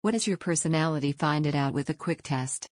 What is your personality? Find it out with a quick test.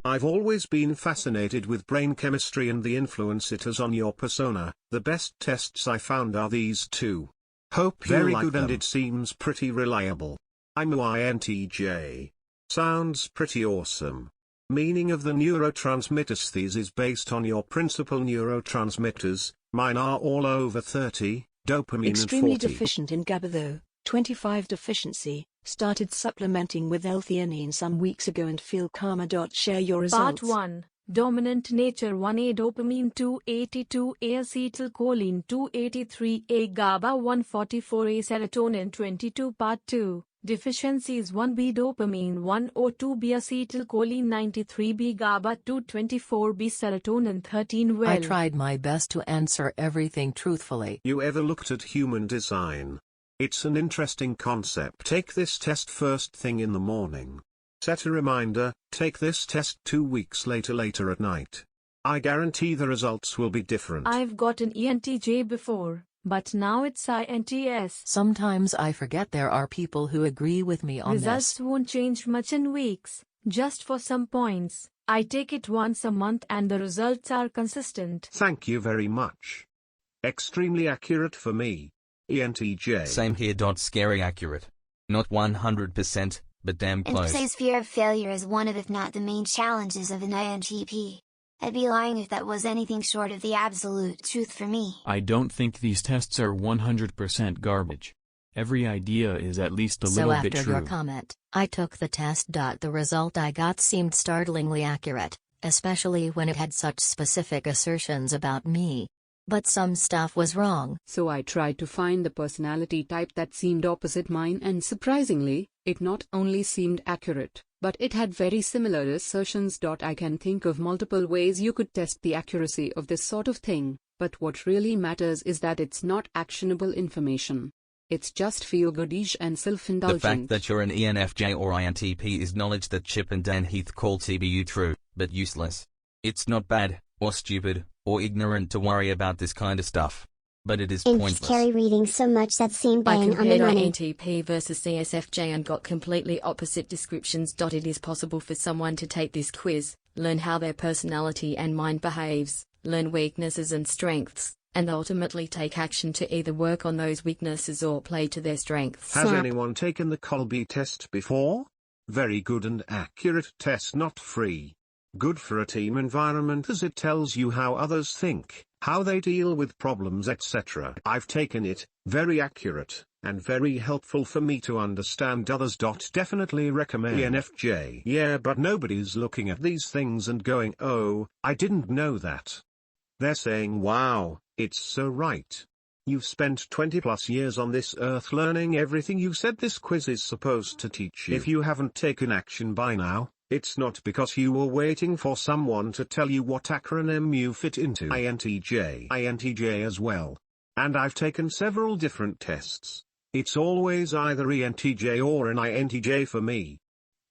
I've always been fascinated with brain chemistry and the influence it has on your persona. The best tests I found are these two. Hope you Very like good them. and It seems pretty reliable. I'm a INTJ. Sounds pretty awesome. Meaning of the neurotransmitters. These is based on your principal neurotransmitters. Mine are all over 30, dopamine Extremely and 40. deficient in GABA though, 25 deficiency. Started supplementing with L-theanine some weeks ago and feel calmer. Share your results. Part 1. Dominant nature 1A dopamine 282A acetylcholine 283A GABA 144A serotonin 22 Part 2. Deficiencies 1B dopamine 102B acetylcholine 93B GABA 224B serotonin 13 Well, I tried my best to answer everything truthfully. You ever looked at human design? It's an interesting concept. Take this test first thing in the morning. Set a reminder, take this test 2 weeks later at night. I guarantee the results will be different. I've got an ENTJ before, but now it's INTS. Sometimes I forget there are people who agree with me on Results this. won't change much in weeks, just for some points. I take it once a month and the results are consistent. Thank you very much. Extremely accurate for me. ENTJ. Same here. Scary accurate. Not 100%, but damn close. INTJ's fear of failure is one of if not the main challenges of an INTP. I'd be lying if that was anything short of the absolute truth for me. I don't think these tests are 100% garbage. Every idea is at least a So little bit after true. your comment, I took the test. The result I got seemed startlingly accurate, especially when it had such specific assertions about me. But some stuff was wrong. So I tried to find the personality type that seemed opposite mine, and surprisingly, it not only seemed accurate, but it had very similar assertions. I can think of multiple ways you could test the accuracy of this sort of thing, but what really matters is that it's not actionable information. It's just feel-goodish and self-indulgent. The fact that you're an ENFJ or INTP is knowledge that Chip and Dan Heath call TBU true, but useless. It's not bad, or stupid, or ignorant to worry about this kind of stuff. But it is pointless. Carry reading so much that seemed I bang on the compared money. INTP versus CSFJ and got completely opposite descriptions. It is possible for someone to take this quiz, learn how their personality and mind behaves, learn weaknesses and strengths, and ultimately take action to either work on those weaknesses or play to their strengths. Has anyone taken the Colby test before? Very good and accurate test, not free. Good for a team environment as it tells you how others think, how they deal with problems, etc. I've taken it, very accurate, and very helpful for me to understand others. Definitely recommend. ENFJ. Yeah, but nobody's looking at these things and going, oh, I didn't know that. They're saying, wow, it's so right. You've spent 20 plus years on this earth learning everything you said this quiz is supposed to teach you. If you haven't taken action by now, it's not because you were waiting for someone to tell you what acronym you fit into. INTJ as well. And I've taken several different tests. It's always either ENTJ or an INTJ for me.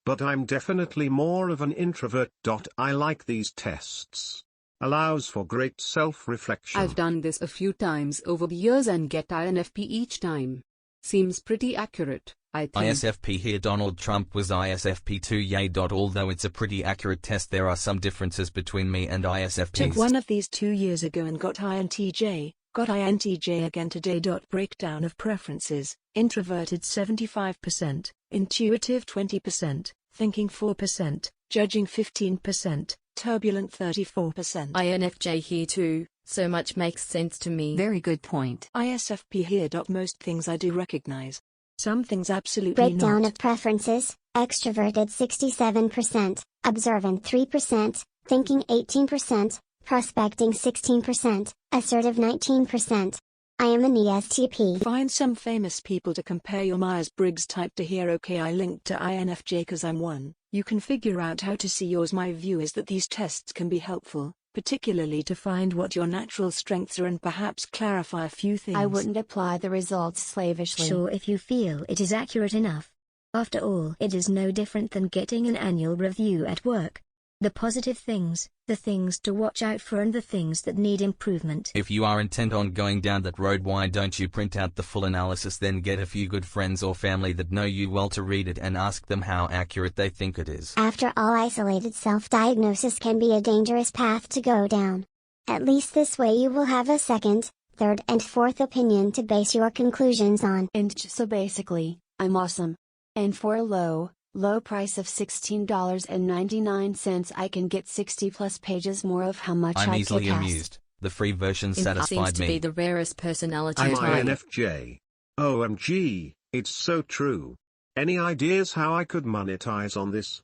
But I'm definitely more of an introvert. I like these tests. Allows for great self-reflection. I've done this a few times over the years and get INFP each time. Seems pretty accurate, I think. ISFP here. Donald Trump was ISFP too. Yay. Although it's a pretty accurate test, there are some differences between me and ISFPs. Took one of these 2 years ago and got INTJ, got INTJ again today. Breakdown of preferences: introverted 75%, intuitive 20%, thinking 4%, judging 15%, turbulent 34%. INFJ here too, so much makes sense to me. Very good point. ISFP here. Most things I do recognize. Some things absolutely Breakdown not. of preferences: extroverted 67%, observant 3%, thinking 18%, prospecting 16%, assertive 19%. I am an ESTP. Find some famous people to compare your Myers-Briggs type to here. Okay, I linked to INFJ cause I'm one. You can figure out how to see yours. My view is that these tests can be helpful, particularly to find what your natural strengths are and perhaps clarify a few things. I wouldn't apply the results slavishly. Sure, if you feel it is accurate enough. After all, it is no different than getting an annual review at work. The positive things, the things to watch out for, and the things that need improvement. If you are intent on going down that road, why don't you print out the full analysis, then get a few good friends or family that know you well to read it and ask them how accurate they think it is. After all, isolated self-diagnosis can be a dangerous path to go down. At least this way you will have a second, third and fourth opinion to base your conclusions on. And so basically, I'm awesome. And for a low price of $16.99 I can get 60 plus pages more of how much I'm I easily kick ass. amused. The free version Seems satisfied to be me. the rarest personality I'm type. INFJ. OMG, it's so true. Any ideas how I could monetize on this?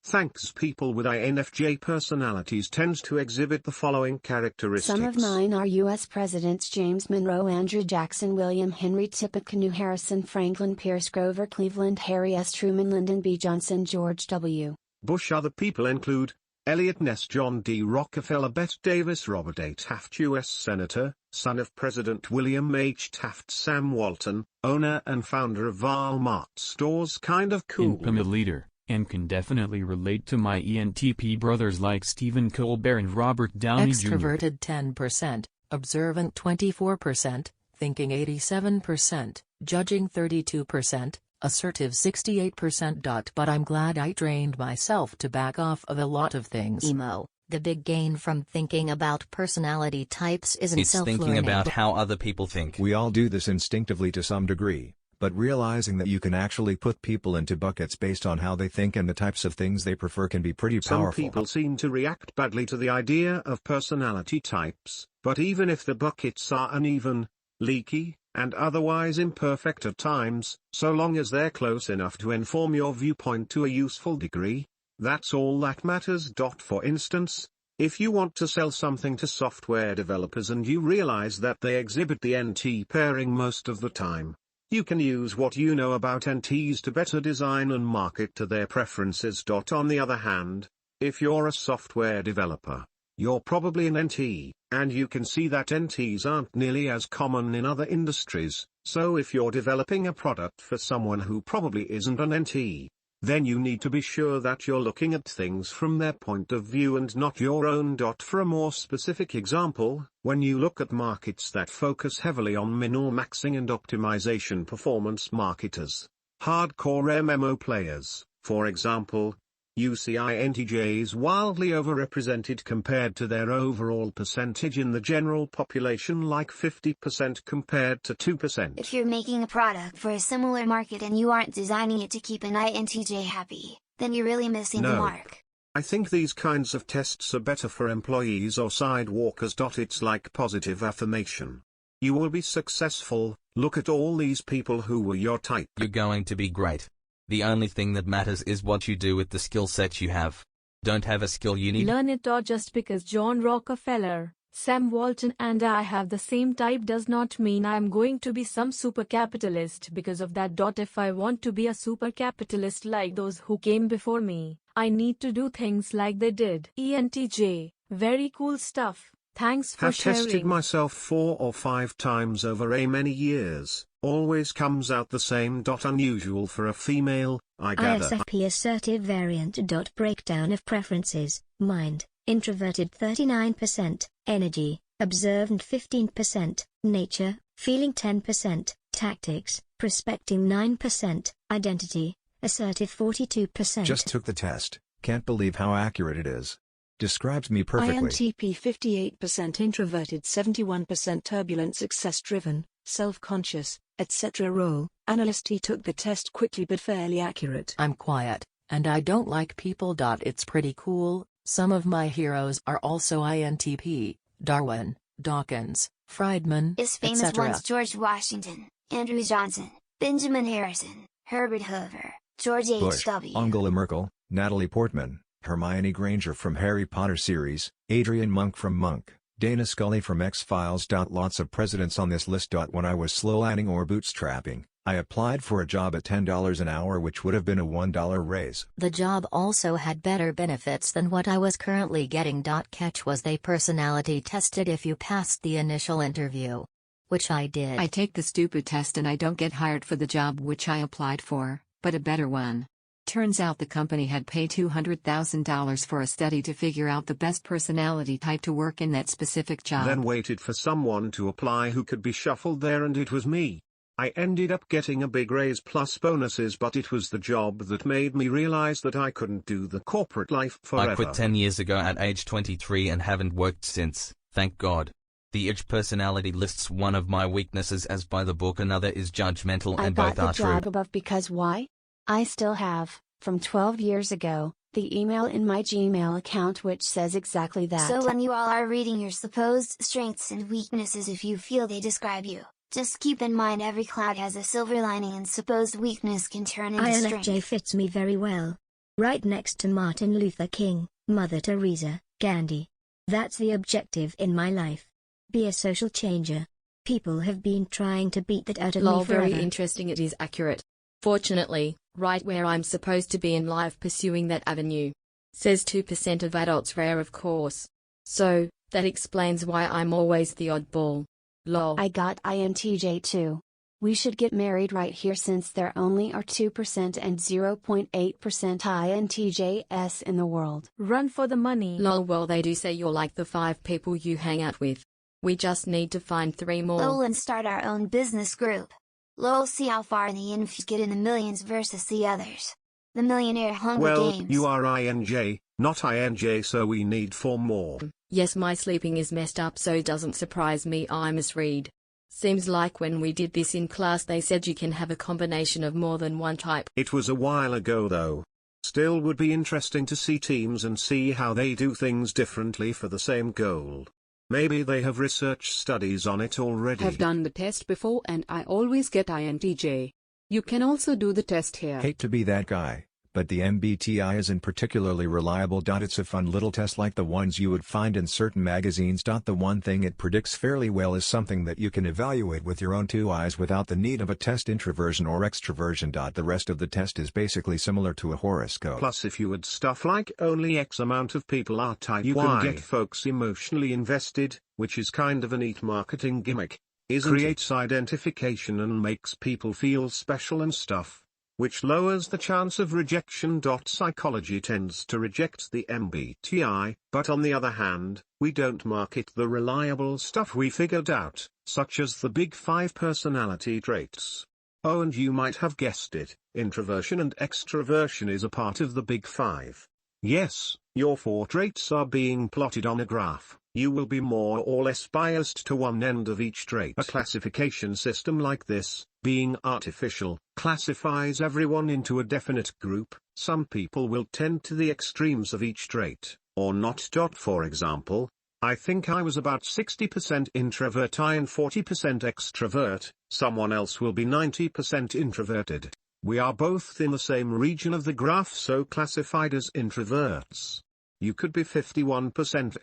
Thanks. People with INFJ personalities tend to exhibit the following characteristics. Some of mine are U.S. Presidents: James Monroe, Andrew Jackson, William Henry, Tippecanoe, Harrison, Franklin, Pierce, Grover, Cleveland, Harry S. Truman, Lyndon B. Johnson, George W. Bush. Other people include Elliot Ness, John D. Rockefeller, Bette Davis, Robert A. Taft, U.S. Senator, son of President William H. Taft, Sam Walton, owner and founder of Walmart stores. Kind of cool. Income leader, and can definitely relate to my ENTP brothers like Stephen Colbert and Robert Downey Jr. Extroverted 10%, observant 24%, thinking 87%, judging 32%, assertive 68%. But I'm glad I trained myself to back off of a lot of things. Emo. The big gain from thinking about personality types isn't It's thinking self-learning. about how other people think. We all do this instinctively to some degree, but realizing that you can actually put people into buckets based on how they think and the types of things they prefer can be pretty powerful. Some people seem to react badly to the idea of personality types, but even if the buckets are uneven, leaky, and otherwise imperfect at times, so long as they're close enough to inform your viewpoint to a useful degree, that's all that matters. For instance, if you want to sell something to software developers and you realize that they exhibit the NT pairing most of the time, you can use what you know about NTs to better design and market to their preferences. On the other hand, if you're a software developer, you're probably an NT, and you can see that NTs aren't nearly as common in other industries, so if you're developing a product for someone who probably isn't an NT, then you need to be sure that you're looking at things from their point of view and not your own. For a more specific example, when you look at markets that focus heavily on min-or-maxing and optimization, performance marketers, hardcore MMO players, for example, you see INTJs wildly overrepresented compared to their overall percentage in the general population, like 50% compared to 2%. If you're making a product for a similar market and you aren't designing it to keep an INTJ happy, then you're really missing the mark. I think these kinds of tests are better for employees or sidewalkers. It's like positive affirmation. You will be successful. Look at all these people who were your type. You're going to be great. The only thing that matters is what you do with the skill set you have. Don't have a skill you need. Learn it. Or just because John Rockefeller, Sam Walton and I have the same type does not mean I am going to be some super capitalist because of that. If I want to be a super capitalist like those who came before me, I need to do things like they did. ENTJ, very cool stuff. Thanks for sharing. Have tested myself 4 or 5 times over many years. Always comes out the same. Unusual for a female, I gather. ISFP assertive variant. Breakdown of preferences: mind, introverted 39%, energy, observant 15%, nature, feeling 10%, tactics, prospecting 9%, identity, assertive 42%. Just took the test, can't believe how accurate it is. Describes me perfectly. INTP 58%, introverted 71%, turbulent, success-driven, self-conscious, etc. Role analyst. He took the test quickly but fairly accurate. I'm quiet, and I don't like people. It's pretty cool. Some of my heroes are also INTP: Darwin, Dawkins, Friedman, Is famous etc. ones: George Washington, Andrew Johnson, Benjamin Harrison, Herbert Hoover, George Bush, H.W. Angela Merkel, Natalie Portman, Hermione Granger from Harry Potter series, Adrian Monk from Monk, Dana Scully from X-Files. Lots of presidents on this list. When I was slowlining or bootstrapping, I applied for a job at $10 an hour, which would have been a $1 raise. The job also had better benefits than what I was currently getting. Catch was they personality tested if you passed the initial interview. Which I did. I take the stupid test and I don't get hired for the job which I applied for. but a better one. Turns out the company had paid $200,000 for a study to figure out the best personality type to work in that specific job. Then waited for someone to apply who could be shuffled there, and it was me. I ended up getting a big raise plus bonuses, but it was the job that made me realize that I couldn't do the corporate life forever. I quit 10 years ago at age 23 and haven't worked since, thank God. The itch personality lists one of my weaknesses as by the book, another is judgmental, and both are true. I got the job above because why? I still have, from 12 years ago, the email in my Gmail account which says exactly that. So when you all are reading your supposed strengths and weaknesses, if you feel they describe you, just keep in mind every cloud has a silver lining, and supposed weakness can turn into strength. INFJ fits me very well. Right next to Martin Luther King, Mother Teresa, Gandhi. That's the objective in my life. Be a social changer. People have been trying to beat that out of me forever. Very interesting, it is accurate. Fortunately, right where I'm supposed to be in life pursuing that avenue. Says 2% of adults, rare of course. So, that explains why I'm always the oddball. Lol. I got INTJ too. We should get married right here since there only are 2% and 0.8% INTJs in the world. Run for the money. Lol, well they do say you're like the 5 people you hang out with. We just need to find 3 more. Lol, and start our own business group. Lol, see how far the infs get in the millions versus the others. The Millionaire Hunger Games. Well, you are INJ, not INJ, so we need 4 more. Yes, my sleeping is messed up, so it doesn't surprise me I misread. Seems like when we did this in class they said you can have a combination of more than one type. It was a while ago though. Still would be interesting to see teams and see how they do things differently for the same goal. Maybe they have research studies on it already. Have done the test before and I always get INTJ. You can also do the test here. Hate to be that guy, but the MBTI isn't particularly reliable. It's a fun little test like the ones you would find in certain magazines. The one thing it predicts fairly well is something that you can evaluate with your own 2 eyes without the need of a test, introversion or extroversion. The rest of the test is basically similar to a horoscope. Plus if you add stuff like only X amount of people are type Y, you can get folks emotionally invested, which is kind of a neat marketing gimmick, creates identification and makes people feel special and stuff, which lowers the chance of rejection. Psychology tends to reject the MBTI, but on the other hand, we don't market the reliable stuff we figured out, such as the big 5 personality traits. Oh, and you might have guessed it, introversion and extroversion is a part of the big 5. Yes, your 4 traits are being plotted on a graph. You will be more or less biased to one end of each trait. A classification system like this, being artificial, classifies everyone into a definite group. Some people will tend to the extremes of each trait, or not. For example, I think I was about 60% introvert and 40% extrovert, someone else will be 90% introverted. We are both in the same region of the graph, so classified as introverts. You could be 51%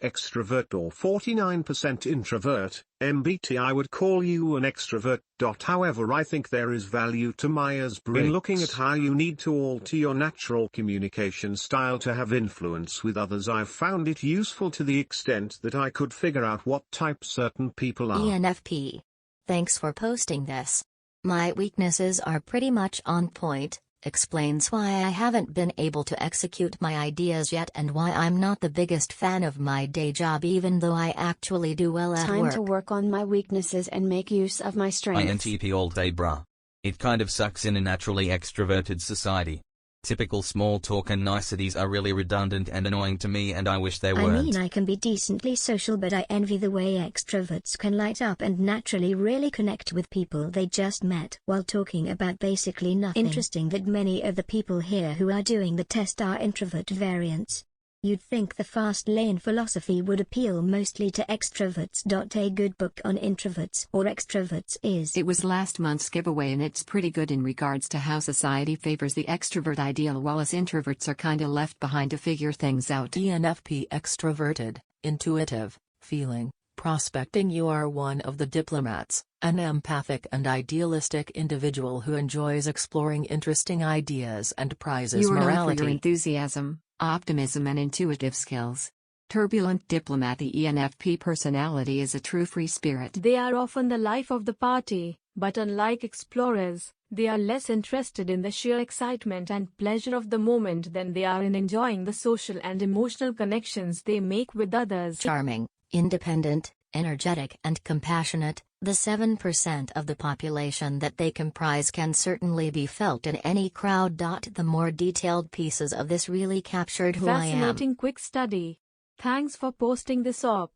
extrovert or 49% introvert. MBTI would call you an extrovert. However, I think there is value to Myers-Briggs in looking at how you need to alter your natural communication style to have influence with others. I've found it useful to the extent that I could figure out what type certain people are. ENFP. Thanks for posting this. My weaknesses are pretty much on point. Explains why I haven't been able to execute my ideas yet and why I'm not the biggest fan of my day job even though I actually do well at work. Time to work on my weaknesses and make use of my strengths. INTP all day bruh. It kind of sucks in a naturally extroverted society. Typical small talk and niceties are really redundant and annoying to me, and I wish they weren't. I mean, I can be decently social, but I envy the way extroverts can light up and naturally really connect with people they just met while talking about basically nothing. Interesting that many of the people here who are doing the test are introvert variants. You'd think the fast lane philosophy would appeal mostly to extroverts. A good book on introverts or extroverts is. It was last month's giveaway and it's pretty good in regards to how society favors the extrovert ideal while us introverts are kinda left behind to figure things out. ENFP extroverted, intuitive, feeling, prospecting. You are one of the diplomats, an empathic and idealistic individual who enjoys exploring interesting ideas and prizes You are known morality. for your enthusiasm, optimism and intuitive skills. Turbulent diplomat. The ENFP personality is a true free spirit. They are often the life of the party, but unlike explorers, They are less interested in the sheer excitement and pleasure of the moment than they are in enjoying the social and emotional connections they make with others. Charming, independent, energetic and compassionate, the 7% of the population that they comprise can certainly be felt in any crowd. The more detailed pieces of this really captured who I am. Fascinating quick study. Thanks for posting this op.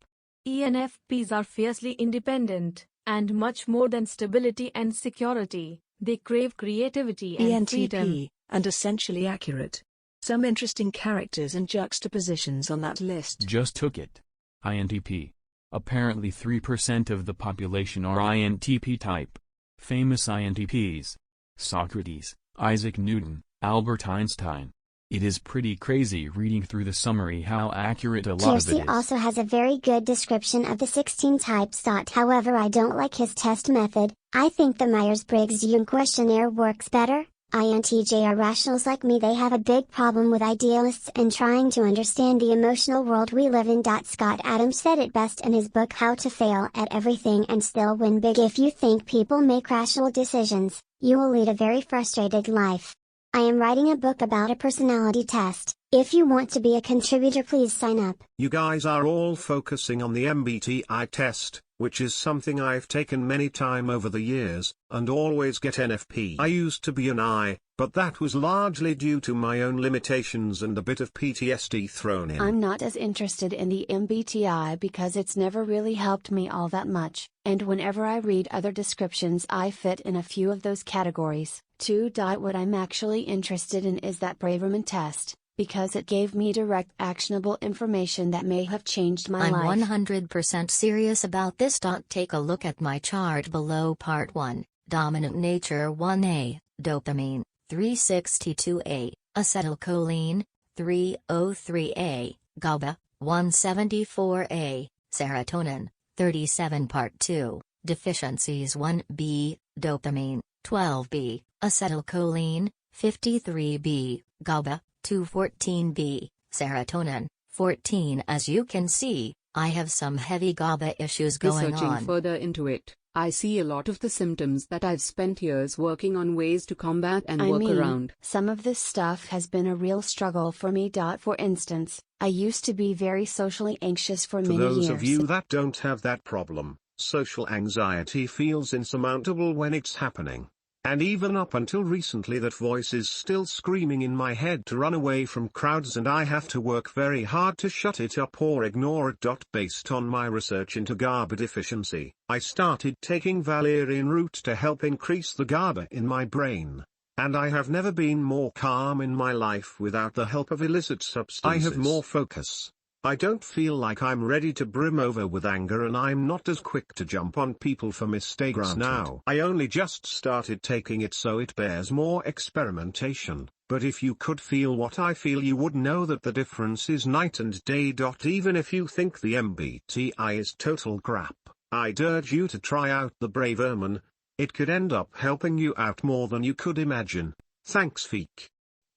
ENFPs are fiercely independent, and much more than stability and security. They crave creativity and freedom. ENTP, and essentially accurate. Some interesting characters and juxtapositions on that list. Just took it. INTP. Apparently 3% of the population are INTP type. Famous INTPs. Socrates, Isaac Newton, Albert Einstein. It is pretty crazy reading through the summary how accurate a lot of it Kiersey is. also has a very good description of the 16 types. However, I don't like his test method. I think the Myers-Briggs-Young questionnaire works better. INTJ are rationals like me. They have a big problem with idealists and trying to understand the emotional world we live in. Scott Adams said it best in his book How to Fail at Everything and Still Win Big. If you think people make rational decisions, you will lead a very frustrated life. I am writing a book about a personality test. If you want to be a contributor, please sign up. You guys are all focusing on the MBTI test, which is something I've taken many times over the years, and always get NFP. I used to be an I, but that was largely due to my own limitations and a bit of PTSD thrown in. I'm not as interested in the MBTI because it's never really helped me all that much, and whenever I read other descriptions I fit in a few of those categories. What I'm actually interested in is that Braverman test, because it gave me direct actionable information that may have changed my life. I'm 100% serious about this. Take a look at my chart below. Part 1, Dominant Nature 1A, Dopamine, 362A, Acetylcholine, 303A, GABA, 174A, Serotonin, 37. Part 2, Deficiencies 1B, Dopamine, 12B, Acetylcholine, 53B, GABA, 214B, Serotonin, 14. As you can see, I have some heavy GABA issues going Researching on. further into it, I see a lot of the symptoms that I've spent years working on ways to combat and work around. Some of this stuff has been a real struggle for me. For instance, I used to be very socially anxious for many years. For those of you that don't have that problem, social anxiety feels insurmountable when it's happening. And even up until recently that voice is still screaming in my head to run away from crowds, and I have to work very hard to shut it up or ignore it. Based on my research into GABA deficiency, I started taking valerian root to help increase the GABA in my brain. And I have never been more calm in my life without the help of illicit substances. I have more focus. I don't feel like I'm ready to brim over with anger, and I'm not as quick to jump on people for mistakes now. I only just started taking it, so it bears more experimentation, but if you could feel what I feel, you would know that the difference is night and day. Even if you think the MBTI is total crap, I'd urge you to try out the Braverman. It could end up helping you out more than you could imagine. Thanks, Feek.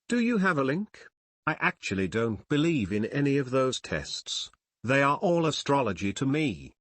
Do you have a link? I actually don't believe in any of those tests. They are all astrology to me.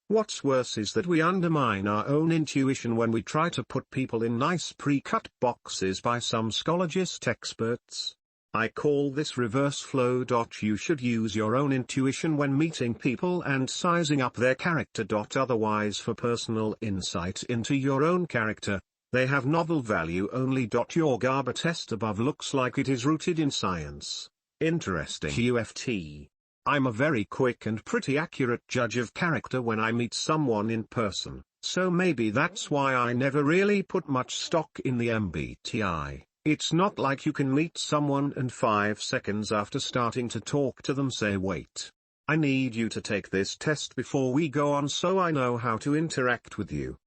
What's worse is that we undermine our own intuition when we try to put people in nice pre-cut boxes by some schologist experts. I call this reverse flow. You should use your own intuition when meeting people and sizing up their character. Otherwise, for personal insight into your own character, they have novel value only. Your GABA test above looks like it is rooted in science. Interesting. QFT. I'm a very quick and pretty accurate judge of character when I meet someone in person, so maybe that's why I never really put much stock in the MBTI. It's not like you can meet someone and 5 seconds after starting to talk to them say, wait, I need you to take this test before we go on so I know how to interact with you.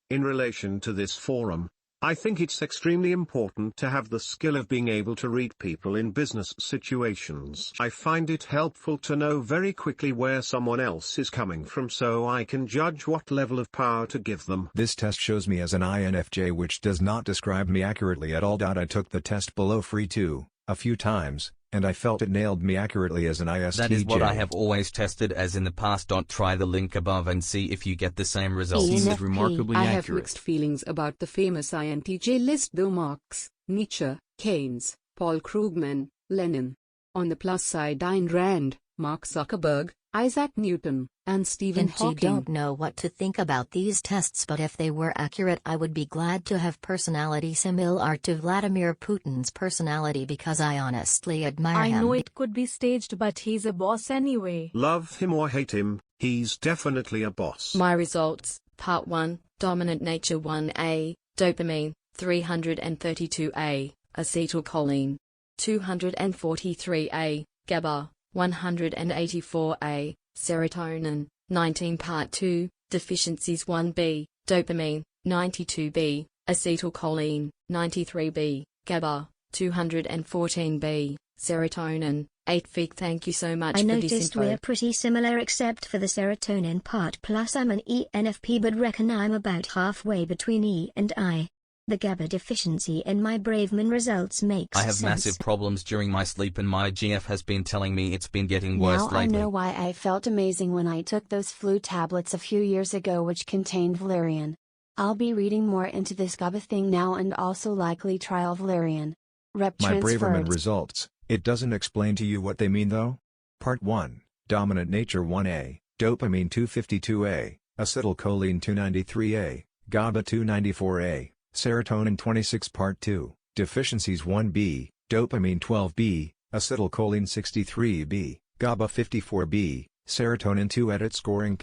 In relation to this forum, I think it's extremely important to have the skill of being able to read people in business situations. I find it helpful to know very quickly where someone else is coming from so I can judge what level of power to give them. This test shows me as an INFJ, which does not describe me accurately at all. I took the test below free too, a few times, and I felt it nailed me accurately as an ISTJ. That is what I have always tested as in the past. Try the link above and see if you get the same results. ENFP. Remarkably I have accurate. mixed feelings about the famous INTJ list though. Marx, Nietzsche, Keynes, Paul Krugman, Lenin. On the plus side, Ayn Rand, Mark Zuckerberg, Isaac Newton, and Stephen I Hawking. don't know what to think about these tests, but if they were accurate I would be glad to have personality similar to Vladimir Putin's personality because I honestly admire him. I know it could be staged, but he's a boss anyway. Love him or hate him, he's definitely a boss. My results: Part 1, Dominant Nature 1A, Dopamine, 332A, Acetylcholine, 243A, GABA, 184A, Serotonin, 19. Part 2, Deficiencies 1B, Dopamine, 92B, Acetylcholine, 93B, GABA, 214B, Serotonin, 8. Thank you so much I for this noticed info. we're pretty similar except for the serotonin part, plus I'm an ENFP but reckon I'm about halfway between E and I. The GABA deficiency in my Braveman results makes I have sense. massive problems during my sleep and my GF has been telling me it's been getting worse Now lately. I know why I felt amazing when I took those flu tablets a few years ago which contained valerian. I'll be reading more into this GABA thing now and also likely trial valerian. Rep My Braverman transferred. results, it doesn't explain to you what they mean though? Part 1, Dominant Nature 1A, Dopamine 252A, Acetylcholine 293A, GABA 294A, Serotonin 26. Part 2, Deficiencies 1B, Dopamine 12B, Acetylcholine 63B, GABA 54B, Serotonin 2. Edit scoring :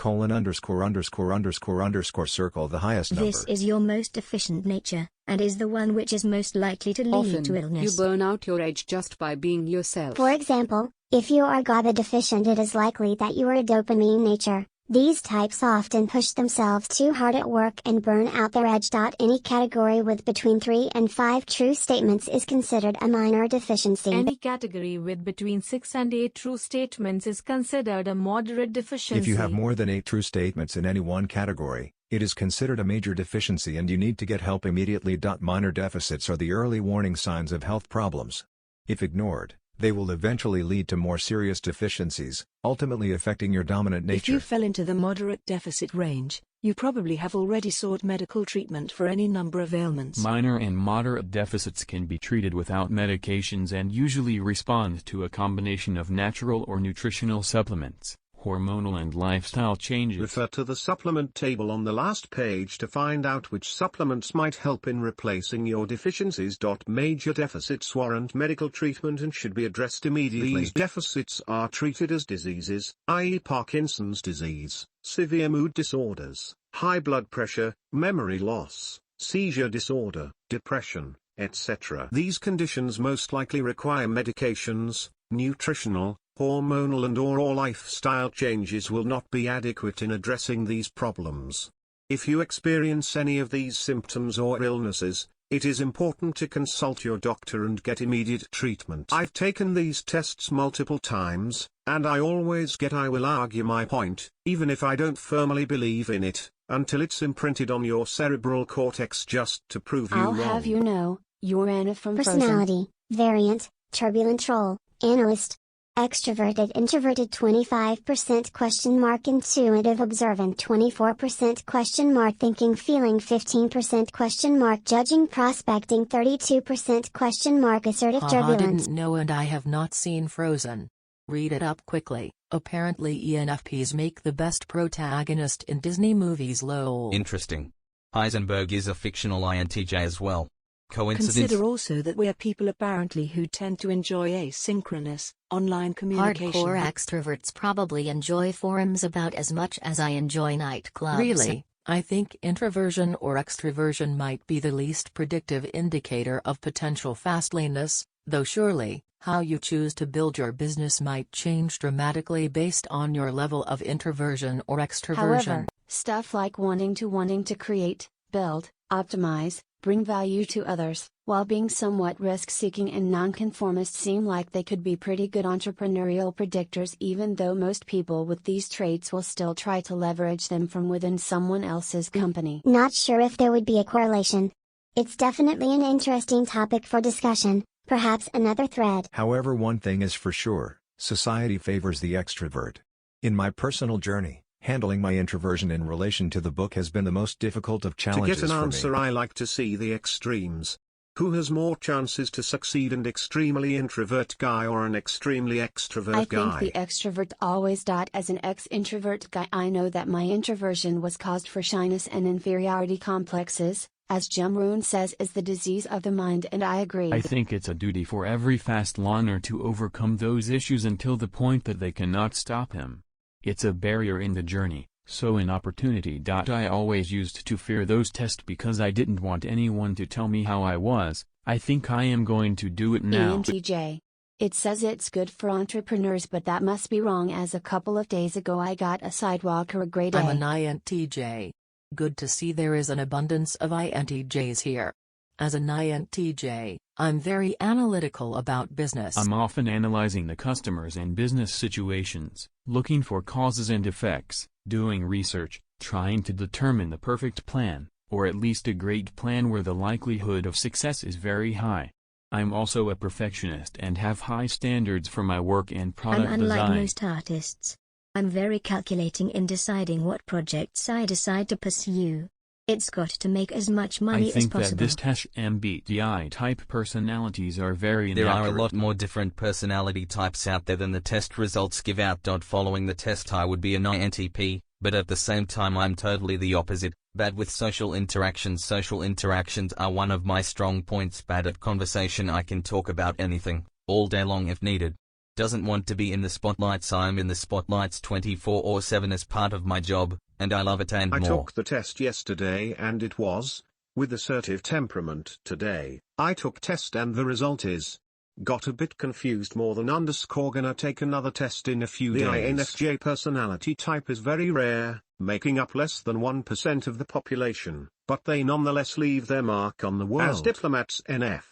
circle the highest number. This is your most deficient nature, and is the one which is most likely to lead Often, to illness. you burn out your edge just by being yourself. For example, if you are GABA deficient, it is likely that you are a dopamine nature. These types often push themselves too hard at work and burn out their edge. Any category with between 3 and 5 true statements is considered a minor deficiency. Any category with between 6 and 8 true statements is considered a moderate deficiency. If you have more than 8 true statements in any one category, it is considered a major deficiency and you need to get help immediately. Minor deficits are the early warning signs of health problems. If ignored, they will eventually lead to more serious deficiencies, ultimately affecting your dominant nature. If you fell into the moderate deficit range, you probably have already sought medical treatment for any number of ailments. Minor and moderate deficits can be treated without medications and usually respond to a combination of natural or nutritional supplements, hormonal and lifestyle changes. Refer to the supplement table on the last page to find out which supplements might help in replacing your deficiencies. Major deficits warrant medical treatment and should be addressed immediately. These deficits are treated as diseases, i.e. Parkinson's disease, severe mood disorders, high blood pressure, memory loss, seizure disorder, depression, etc. These conditions most likely require medications. Nutritional, hormonal and/or lifestyle changes will not be adequate in addressing these problems. If you experience any of these symptoms or illnesses, it is important to consult your doctor and get immediate treatment. I've taken these tests multiple times, and I always get I will argue my point, even if I don't firmly believe in it, until it's imprinted on your cerebral cortex just to prove you I'll wrong. have you know, you're Anna from Frozen. Personality, variant, turbulent troll, analyst. Extroverted introverted 25% ? Intuitive observant 24% ? Thinking feeling 15% ? Judging prospecting 32% ? Assertive turbulence. Didn't know and I have not seen Frozen. Read it up quickly. Apparently ENFPs make the best protagonist in Disney movies. Lol. Interesting. Heisenberg is a fictional INTJ as well. Coincidence? Consider also that we're people apparently who tend to enjoy asynchronous, online communication. Hardcore extroverts probably enjoy forums about as much as I enjoy nightclubs. Really, I think introversion or extroversion might be the least predictive indicator of potential fastlaneness, though surely, how you choose to build your business might change dramatically based on your level of introversion or extroversion. However, stuff like wanting to create, build, optimize, bring value to others, while being somewhat risk-seeking and nonconformist seem like they could be pretty good entrepreneurial predictors, even though most people with these traits will still try to leverage them from within someone else's company. Not sure if there would be a correlation. It's definitely an interesting topic for discussion, Perhaps another thread. However, one thing is for sure, society favors the extrovert. In my personal journey, handling my introversion in relation to the book has been the most difficult of challenges To get an for answer, me. I like to see the extremes. Who has more chances to succeed, an extremely introvert guy or an extremely extrovert guy? I think the extrovert always. As an ex-introvert guy, I know that my introversion was caused for shyness and inferiority complexes, as Jim Rohn says is the disease of the mind, and I agree. I think it's a duty for every Fastlaner to overcome those issues until the point that they cannot stop him. It's a barrier in the journey. So an opportunity. I always used to fear those tests because I didn't want anyone to tell me how I was. I think I am going to do it now. ENTJ. It says it's good for entrepreneurs, but that must be wrong, as a couple of days ago I got a sidewalk or a grade A. I'm an INTJ. Good to see there is an abundance of INTJs here. As an INTJ, I'm very analytical about business. I'm often analyzing the customers and business situations, looking for causes and effects, doing research, trying to determine the perfect plan, or at least a great plan where the likelihood of success is very high. I'm also a perfectionist and have high standards for my work and product I'm unlike design. most artists. I'm very calculating in deciding what projects I decide to pursue. It's got to make as much money as possible. I think that this test MBTI type personalities are very There inaccurate. are a lot more different personality types out there than the test results give out. Following the test, I would be an INTP, but at the same time I'm totally the opposite, bad with social interactions. Social interactions are one of my strong points. Bad at conversation. I can talk about anything, all day long if needed. Doesn't want to be in the spotlights. I'm in the spotlights 24/7 as part of my job, and I love it and I more. took the test yesterday and it was, with assertive temperament. Today, I took test and the result is, got a bit confused more than underscore. Gonna take another test in a few days. The INFJ personality type is very rare, making up less than 1% of the population, but they nonetheless leave their mark on the world. As diplomats NF,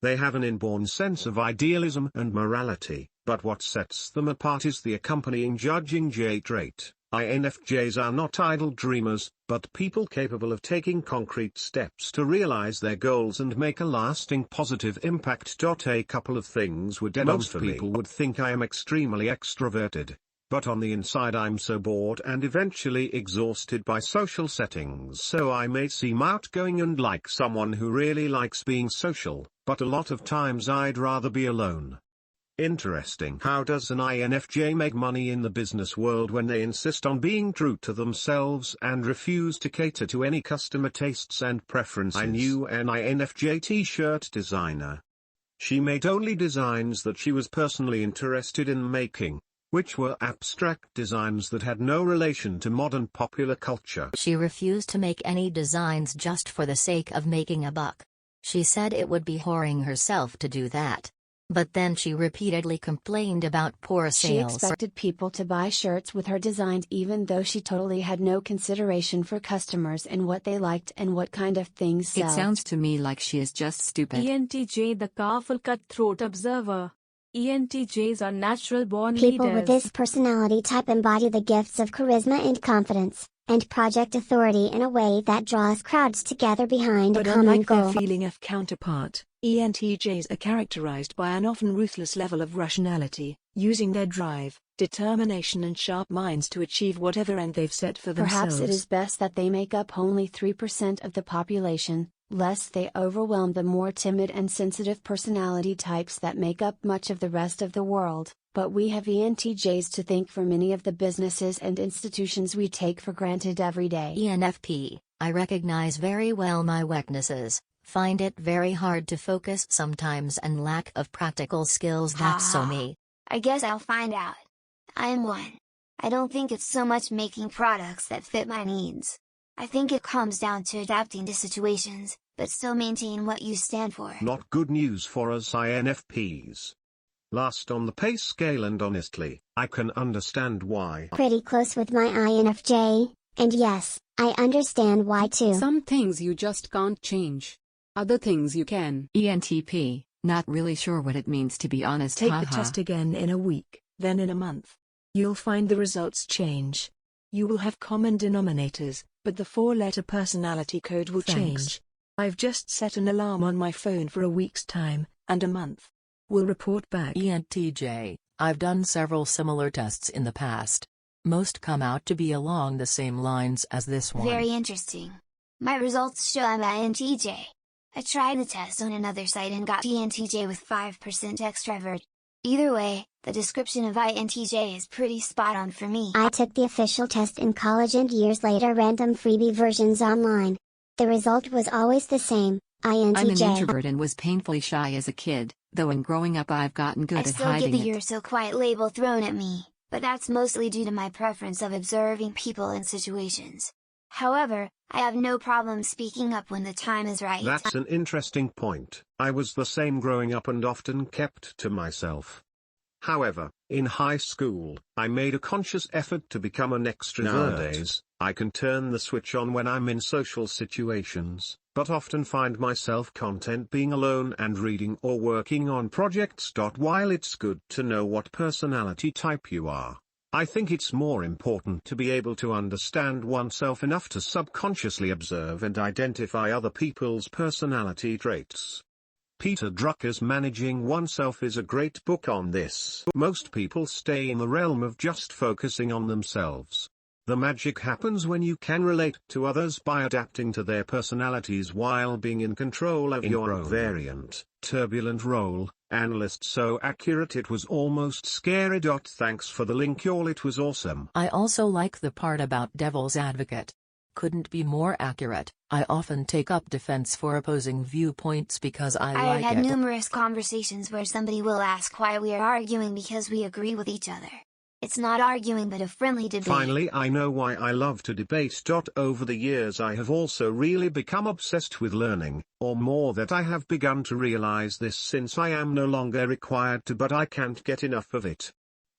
they have an inborn sense of idealism and morality, but what sets them apart is the accompanying judging J trait. INFJs are not idle dreamers, but people capable of taking concrete steps to realize their goals and make a lasting positive impact. A couple of things were dead on for me. Most people would think I am extremely extroverted, but on the inside I'm so bored and eventually exhausted by social settings. So I may seem outgoing and like someone who really likes being social, but a lot of times I'd rather be alone. Interesting. How does an INFJ make money in the business world when they insist on being true to themselves and refuse to cater to any customer tastes and preferences? I knew an INFJ t-shirt designer. She made only designs that she was personally interested in making, which were abstract designs that had no relation to modern popular culture. She refused to make any designs just for the sake of making a buck. She said it would be whoring herself to do that. But then she repeatedly complained about poor sales. She expected people to buy shirts with her designs even though she totally had no consideration for customers and what they liked and what kind of things sell. It sounds to me like she is just stupid. ENTJ, the powerful cutthroat observer. ENTJs are natural born People leaders. with this personality type embody the gifts of charisma and confidence, and project authority in a way that draws crowds together behind a But common unlike goal. their feeling of counterpart, ENTJs are characterized by an often ruthless level of rationality, using their drive, determination and sharp minds to achieve whatever end they've set for themselves. Perhaps it is best that they make up only 3% of the population, lest they overwhelm the more timid and sensitive personality types that make up much of the rest of the world. But we have ENTJs to thank for many of the businesses and institutions we take for granted every day. ENFP, I recognize very well my weaknesses, find it very hard to focus sometimes and lack of practical skills. That's so me. I guess I'll find out. I'm one. I don't think it's so much making products that fit my needs. I think it comes down to adapting to situations, but still maintain what you stand for. Not good news for us INFPs. Last on the pay scale, and honestly, I can understand why. Pretty close with my INFJ, and yes, I understand why too. Some things you just can't change. Other things you can. ENTP, not really sure what it means to be honest. Take the test again in a week, then in a month. You'll find the results change. You will have common denominators, but the 4-letter personality code will change. I've just set an alarm on my phone for a week's time, and a month. Will report back. ENTJ, I've done several similar tests in the past. Most come out to be along the same lines as this one. Very interesting. My results show I'm INTJ. I tried the test on another site and got ENTJ with 5% extrovert. Either way, the description of INTJ is pretty spot on for me. I took the official test in college and years later random freebie versions online. The result was always the same, INTJ. I'm an introvert and was painfully shy as a kid, though in growing up I've gotten good I at still hiding get the it. "you're so quiet" label thrown at me, but that's mostly due to my preference of observing people and situations. However, I have no problem speaking up when the time is right. That's an interesting point. I was the same growing up and often kept to myself. However, in high school, I made a conscious effort to become an extrovert. Nowadays, I can turn the switch on when I'm in social situations, but often find myself content being alone and reading or working on projects. While it's good to know what personality type you are, I think it's more important to be able to understand oneself enough to subconsciously observe and identify other people's personality traits. Peter Drucker's Managing Oneself is a great book on this. Most people stay in the realm of just focusing on themselves. The magic happens when you can relate to others by adapting to their personalities while being in control of your own variant, turbulent role. Analyst so accurate it was almost scary. Thanks for the link, y'all, it was awesome. I also like the part about devil's advocate. Couldn't be more accurate. I often take up defense for opposing viewpoints because I like it. I've had numerous conversations where somebody will ask why we are arguing because we agree with each other. It's not arguing but a friendly debate. Finally, I know why I love to debate. Over the years I have also really become obsessed with learning, or more that I have begun to realize this since I am no longer required to, but I can't get enough of it.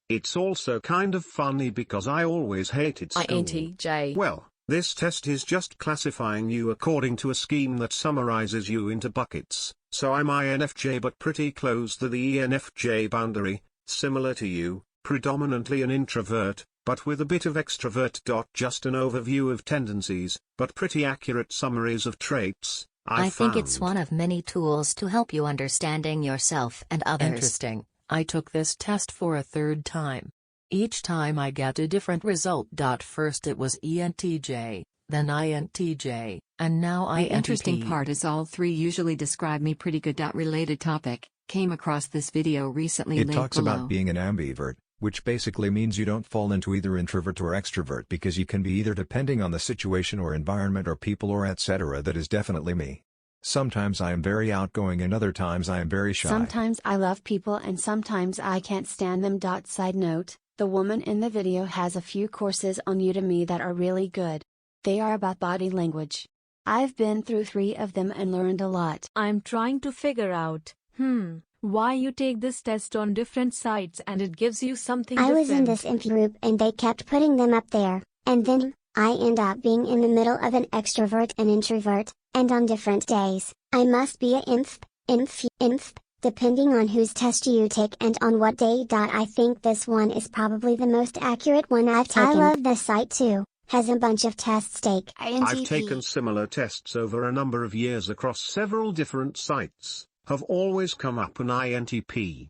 It's also kind of funny because I always hated school. INTJ. Well, this test is just classifying you according to a scheme that summarizes you into buckets, so I'm INFJ but pretty close to the ENFJ boundary, similar to you. Predominantly an introvert, but with a bit of extrovert. Just an overview of tendencies, but pretty accurate summaries of traits. I think it's one of many tools to help you understanding yourself and others. Interesting. I took this test for a third time. Each time I get a different result. First it was ENTJ, then INTJ, and now INTP. The interesting part is all three usually describe me pretty good. Related topic. Came across this video recently. It talks about being an ambivert, which basically means you don't fall into either introvert or extrovert because you can be either depending on the situation or environment or people or etc. That is definitely me. Sometimes I am very outgoing and other times I am very shy. Sometimes I love people and sometimes I can't stand them. Side note, the woman in the video has a few courses on Udemy that are really good. They are about body language. I've been through 3 of them and learned a lot. I'm trying to figure out, why you take this test on different sites and it gives you something different. I was in this info group and they kept putting them up there, and then, I end up being in the middle of an extrovert and introvert, and on different days, I must be a inf, depending on whose test you take and on what day. I think this one is probably the most accurate one I've taken. I love this site too, has a bunch of tests take. I've taken similar tests over a number of years across several different sites. Have always come up an INTP.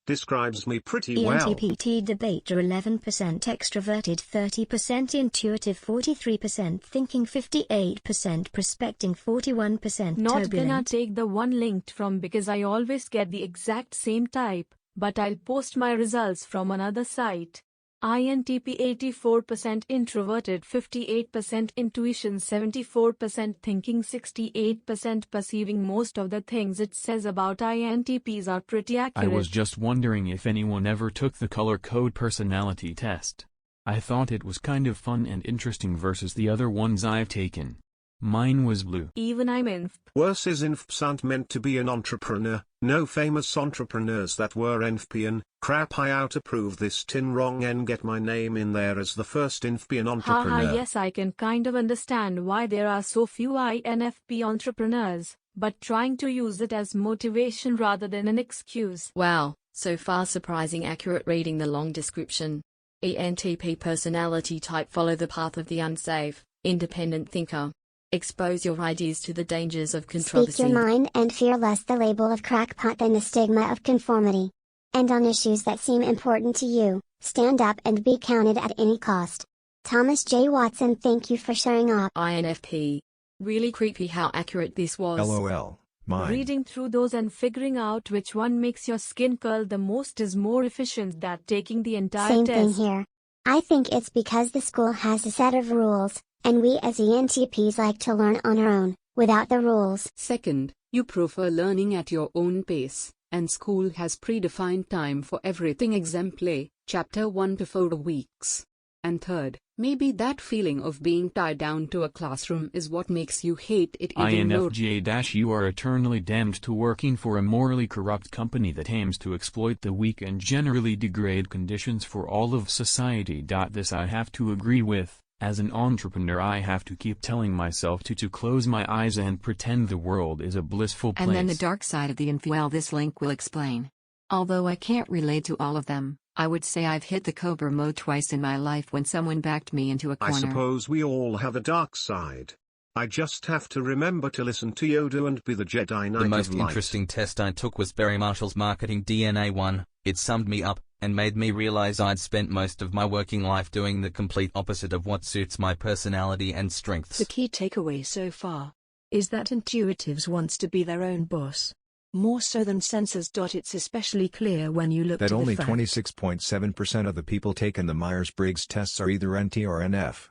Describes me pretty well. ENTP debater 11% extroverted 30% intuitive 43% thinking 58% prospecting 41% Not turbulent. gonna take the one linked from because I always get the exact same type, but I'll post my results from another site. INTP 84% introverted 58% intuition 74% thinking 68% perceiving. Most of the things it says about INTPs are pretty accurate. I was just wondering if anyone ever took the color code personality test. I thought it was kind of fun and interesting versus the other ones I've taken. Mine was blue. Even I'm INF. Worse is INFPs aren't meant to be an entrepreneur. No famous entrepreneurs that were INFPian. Crap, I outapprove this tin wrong and get my name in there as the first INFPian entrepreneur. Yes, I can kind of understand why there are so few INFP entrepreneurs, but trying to use it as motivation rather than an excuse. Wow, so far surprising accurate. Reading the long description. ENTP personality type: follow the path of the unsafe, independent thinker. Expose your ideas to the dangers of Speak controversy. your mind and fear less the label of crackpot than the stigma of conformity. And on issues that seem important to you, stand up and be counted at any cost. Thomas J. Watson, thank you for sharing up. INFP. Really creepy how accurate this was. LOL. Mine. Reading through those and figuring out which one makes your skin curl the most is more efficient than taking the entire Same test. thing here. I think it's because the school has a set of rules, and we as ENTPs like to learn on our own, without the rules. Second, you prefer learning at your own pace, and school has predefined time for everything. Exemplary, chapter 1 to 4 weeks. And third, maybe that feeling of being tied down to a classroom is what makes you hate it even more. INFJ-you are eternally damned to working for a morally corrupt company that aims to exploit the weak and generally degrade conditions for all of society. This I have to agree with. As an entrepreneur, I have to keep telling myself to close my eyes and pretend the world is a blissful place. And then the dark side of the well, this link will explain. Although I can't relate to all of them, I would say I've hit the Cobra mode twice in my life when someone backed me into a corner. I suppose we all have a dark side. I just have to remember to listen to Yoda and be the Jedi Knight The most of light. interesting test I took was Barry Marshall's Marketing DNA 1. It summed me up, and made me realize I'd spent most of my working life doing the complete opposite of what suits my personality and strengths. The key takeaway so far is that intuitives wants to be their own boss. More so than sensors. It's especially clear when you look That to only the fact 26.7% of the people taking the Myers-Briggs tests are either NT or NF.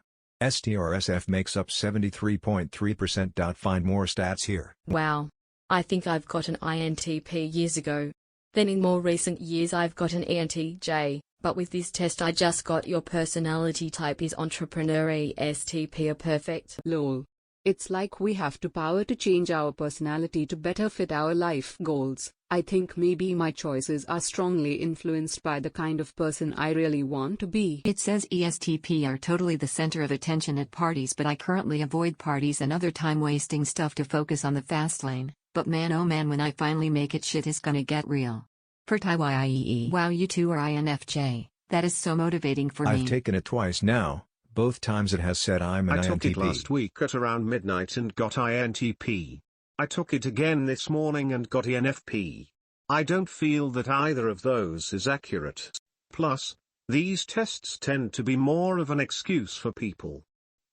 ST or SF makes up 73.3%. Find more stats here. Wow. I think I've got an INTP years ago. Then in more recent years I've got an ENTJ, but with this test I just got your personality type is entrepreneurial STP perfect. Lol. It's like we have to power to change our personality to better fit our life goals. I think maybe my choices are strongly influenced by the kind of person I really want to be. It says ESTP are totally the center of attention at parties, but I currently avoid parties and other time-wasting stuff to focus on the fast lane. But man oh man, when I finally make it, shit is gonna get real. PerTIYIEE. Wow, you two are INFJ. That is so motivating for me. I've taken it twice now. Both times it has said I'm an I took it INTP. last week at around midnight and got INTP. I took it again this morning and got ENFP. I don't feel that either of those is accurate. Plus, these tests tend to be more of an excuse for people.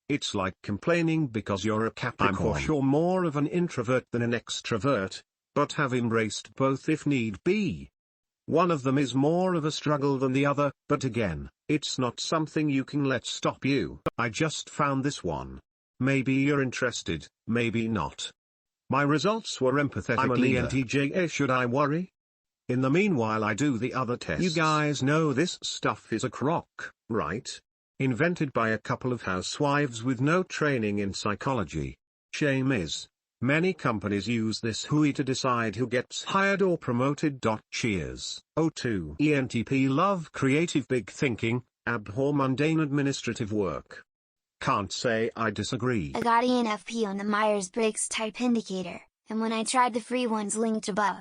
It's like complaining because you're a Capricorn. I'm for sure more of an introvert than an extrovert, but have embraced both if need be. One of them is more of a struggle than the other, but again, it's not something you can let stop you. I just found this one. Maybe you're interested, maybe not. My results were empathetic. I'm an ENTJ. Should I worry? In the meanwhile I do the other tests. You guys know this stuff is a crock, right? Invented by a couple of housewives with no training in psychology. Shame is, many companies use this hooey to decide who gets hired or promoted. Cheers. 02 ENTP love creative big thinking, abhor mundane administrative work. Can't say I disagree. I got ENFP on the Myers-Briggs type indicator, and when I tried the free ones linked above,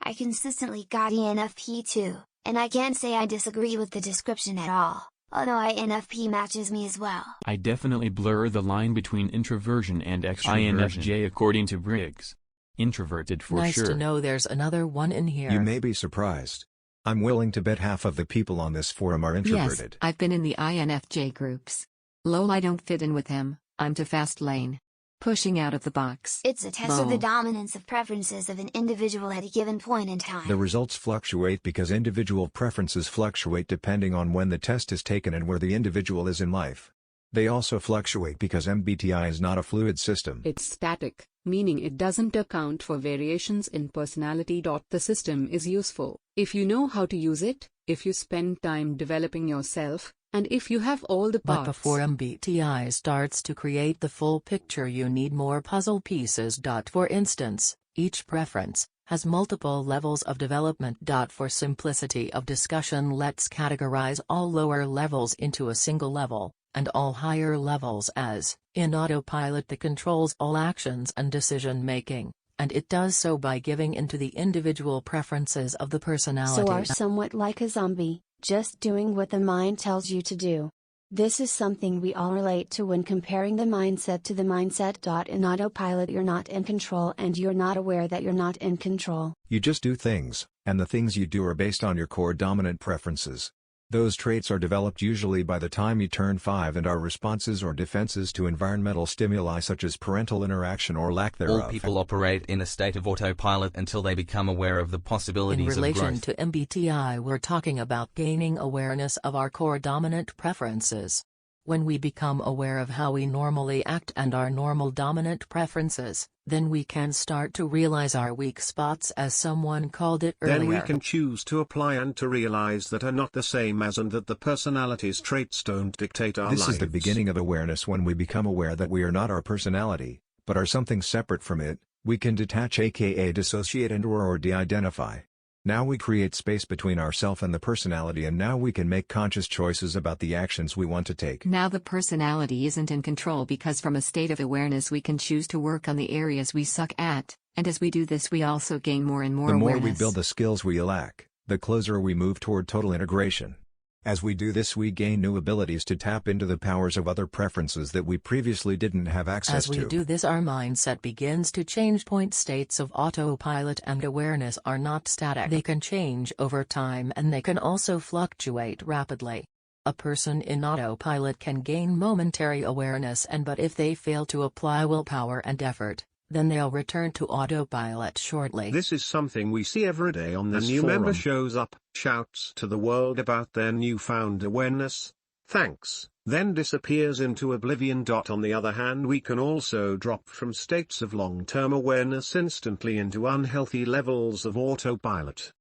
I consistently got ENFP too, and I can't say I disagree with the description at all, although INFP matches me as well. I definitely blur the line between introversion and extroversion. INFJ according to Briggs. Introverted for nice sure. to know there's another one in here. You may be surprised. I'm willing to bet half of the people on this forum are introverted. Yes, I've been in the INFJ groups. Lol, I don't fit in with him. I'm too fast lane. Pushing out of the box. It's a test of the dominance of preferences of an individual at a given point in time. The results fluctuate because individual preferences fluctuate depending on when the test is taken and where the individual is in life. They also fluctuate because MBTI is not a fluid system. It's static, meaning it doesn't account for variations in personality. The system is useful if you know how to use it, if you spend time developing yourself, and if you have all the parts. But before MBTI starts to create the full picture, you need more puzzle pieces. For instance, each preference has multiple levels of development. For simplicity of discussion, let's categorize all lower levels into a single level, and all higher levels as, in autopilot that controls all actions and decision-making, and it does so by giving into the individual preferences of the personality. So are somewhat like a zombie, just doing what the mind tells you to do. This is something we all relate to when comparing the mindset to the mindset. In autopilot, you're not in control and you're not aware that you're not in control. You just do things, and the things you do are based on your core dominant preferences. Those traits are developed usually by the time you turn 5 and are responses or defenses to environmental stimuli such as parental interaction or lack thereof. All people operate in a state of autopilot until they become aware of the possibilities of growth. In relation to MBTI, we're talking about gaining awareness of our core dominant preferences. When we become aware of how we normally act and our normal dominant preferences, then we can start to realize our weak spots, as someone called it earlier. Then we can choose to apply and to realize that are not the same as and that the personality's traits don't dictate our lives. This is the beginning of awareness. When we become aware that we are not our personality, but are something separate from it, we can detach, aka dissociate and/or de-identify. Now we create space between ourself and the personality, and now we can make conscious choices about the actions we want to take. Now the personality isn't in control, because from a state of awareness we can choose to work on the areas we suck at, and as we do this we also gain more and more awareness. The more we build the skills we lack, the closer we move toward total integration. As we do this, we gain new abilities to tap into the powers of other preferences that we previously didn't have access to. As we do this, our mindset begins to change. Point states of autopilot and awareness are not static. They can change over time, and they can also fluctuate rapidly. A person in autopilot can gain momentary awareness, but if they fail to apply willpower and effort, then they'll return to autopilot shortly. This is something we see every day on this forum. Member shows up, shouts to the world about their newfound awareness, thanks, then disappears into oblivion. On the other hand, we can also drop from states of long-term awareness instantly into unhealthy levels of autopilot.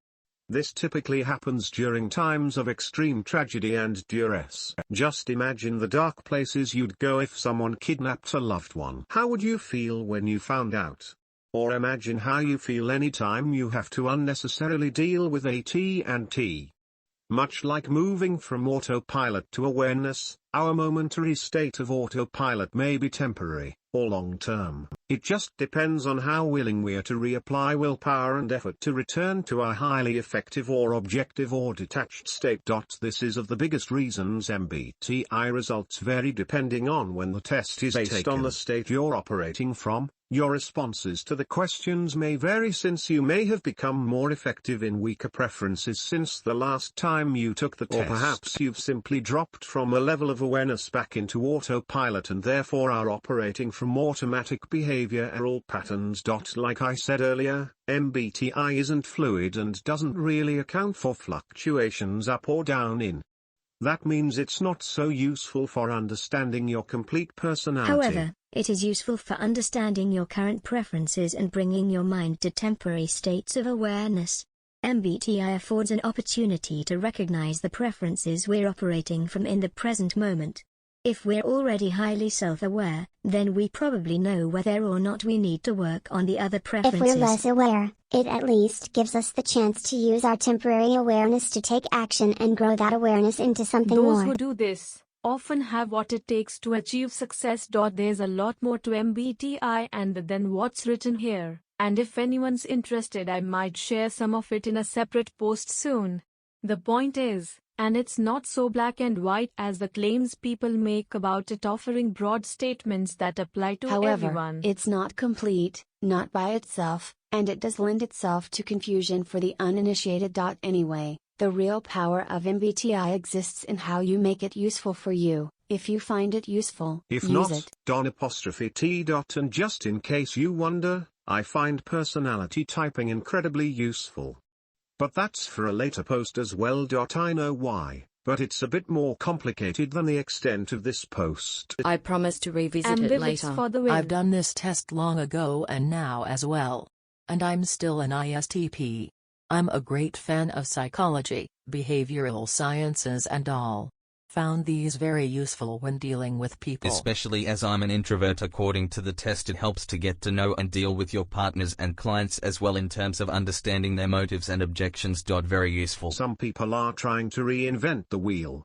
This typically happens during times of extreme tragedy and duress. Just imagine the dark places you'd go if someone kidnapped a loved one. How would you feel when you found out? Or imagine how you feel anytime you have to unnecessarily deal with AT&T. Much like moving from autopilot to awareness, our momentary state of autopilot may be temporary, or long-term. It just depends on how willing we are to reapply willpower and effort to return to our highly effective or objective or detached state. This is of the biggest reasons MBTI results vary depending on when the test is taken. Based on the state you're operating from, your responses to the questions may vary, since you may have become more effective in weaker preferences since the last time you took the test. Or perhaps you've simply dropped from a level of awareness back into autopilot and therefore are operating from automatic behavioral patterns. Like I said earlier, MBTI isn't fluid and doesn't really account for fluctuations up or down in. That means it's not so useful for understanding your complete personality. However, it is useful for understanding your current preferences and bringing your mind to temporary states of awareness. MBTI affords an opportunity to recognize the preferences we're operating from in the present moment. If we're already highly self-aware, then we probably know whether or not we need to work on the other preferences. If we're less aware, it at least gives us the chance to use our temporary awareness to take action and grow that awareness into something more. Those who do this often have what it takes to achieve success. There's a lot more to MBTI than what's written here, and if anyone's interested, I might share some of it in a separate post soon. The point is, and it's not so black and white as the claims people make about it, offering broad statements that apply to everyone. However, it's not complete, not by itself, and it does lend itself to confusion for the uninitiated. Anyway, the real power of MBTI exists in how you make it useful for you. If you find it useful, if use not, it. T. And just in case you wonder, I find personality typing incredibly useful. But that's for a later post as well. I know why, but it's a bit more complicated than the extent of this post. I promise to revisit it later. I've done this test long ago and now as well. And I'm still an ISTP. I'm a great fan of psychology, behavioral sciences and all. Found these very useful when dealing with people. Especially as I'm an introvert. According to the test, it helps to get to know and deal with your partners and clients as well in terms of understanding their motives and objections. Very useful. Some people are trying to reinvent the wheel.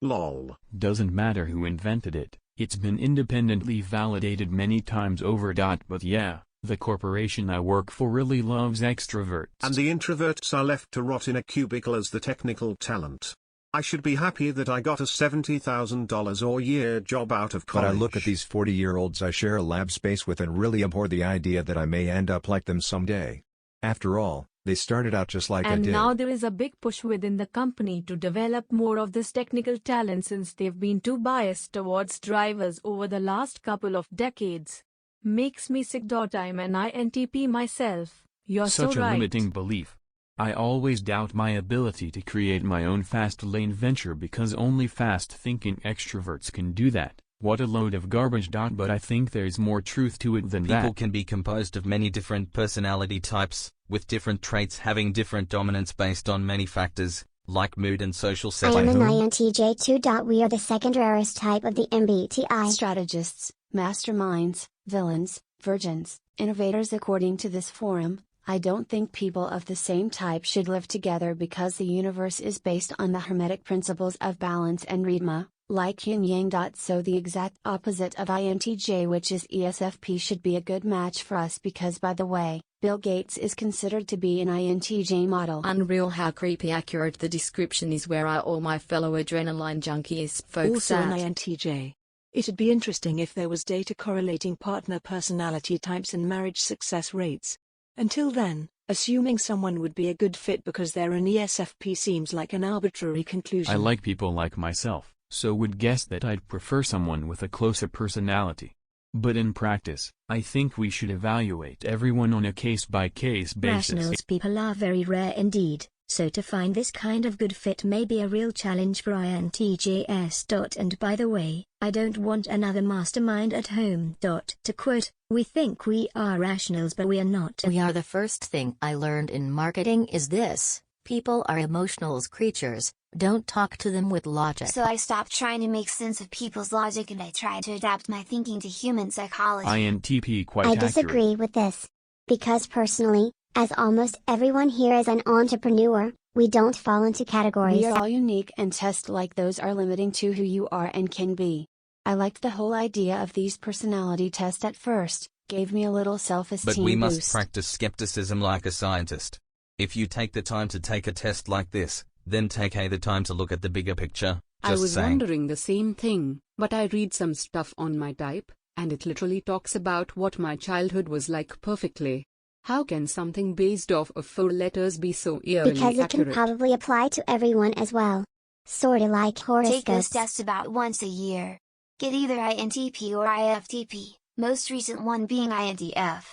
Lol. Doesn't matter who invented it, it's been independently validated many times over. But yeah, the corporation I work for really loves extroverts. And the introverts are left to rot in a cubicle as the technical talent. I should be happy that I got a $70,000 or year job out of college. But I look at these 40-year-olds I share a lab space with and really abhor the idea that I may end up like them someday. After all, they started out just like I did. And now there is a big push within the company to develop more of this technical talent since they've been too biased towards drivers over the last couple of decades. Makes me sick. I'm an INTP myself. You're Such so right. a limiting belief. I always doubt my ability to create my own fast lane venture because only fast-thinking extroverts can do that. What a load of garbage. But I think there's more truth to it than that. People can be composed of many different personality types, with different traits having different dominance based on many factors, like mood and social I setting. am an INTJ too. We are the second rarest type of the MBTI. Strategists, masterminds, villains, virgins, innovators. According to this forum, I don't think people of the same type should live together because the universe is based on the Hermetic principles of balance and dogma, like yin-yang. So the exact opposite of INTJ, which is ESFP, should be a good match for us because, by the way, Bill Gates is considered to be an INTJ model. Unreal how creepy accurate the description is. Where are all my fellow adrenaline junkies folks Also at? an INTJ. It'd be interesting if there was data correlating partner personality types and marriage success rates. Until then, assuming someone would be a good fit because they're an ESFP seems like an arbitrary conclusion. I like people like myself, so would guess that I'd prefer someone with a closer personality. But in practice, I think we should evaluate everyone on a case-by-case basis. Rationals people are very rare indeed, so to find this kind of good fit may be a real challenge for INTJs. And by the way, I don't want another mastermind at home. To quote, "We think we are rationals but we are not." We are. The first thing I learned in marketing is this: people are emotional creatures, don't talk to them with logic. So I stopped trying to make sense of people's logic and I tried to adapt my thinking to human psychology. INTP quite I accurate. disagree with this. Because personally, as almost everyone here is an entrepreneur, we don't fall into categories. We are all unique and tests like those are limiting to who you are and can be. I liked the whole idea of these personality tests at first, gave me a little self-esteem But we must boost. practice skepticism like a scientist. If you take the time to take a test like this, then take the time to look at the bigger picture. I Just was saying. wondering the same thing, but I read some stuff on my type, and it literally talks about what my childhood was like perfectly. How can something based off of 4 letters be so eerily Because it accurate? can probably apply to everyone as well. Sorta like horoscopes. Take this test about once a year. Get either INTP or IFTP, most recent one being INTF.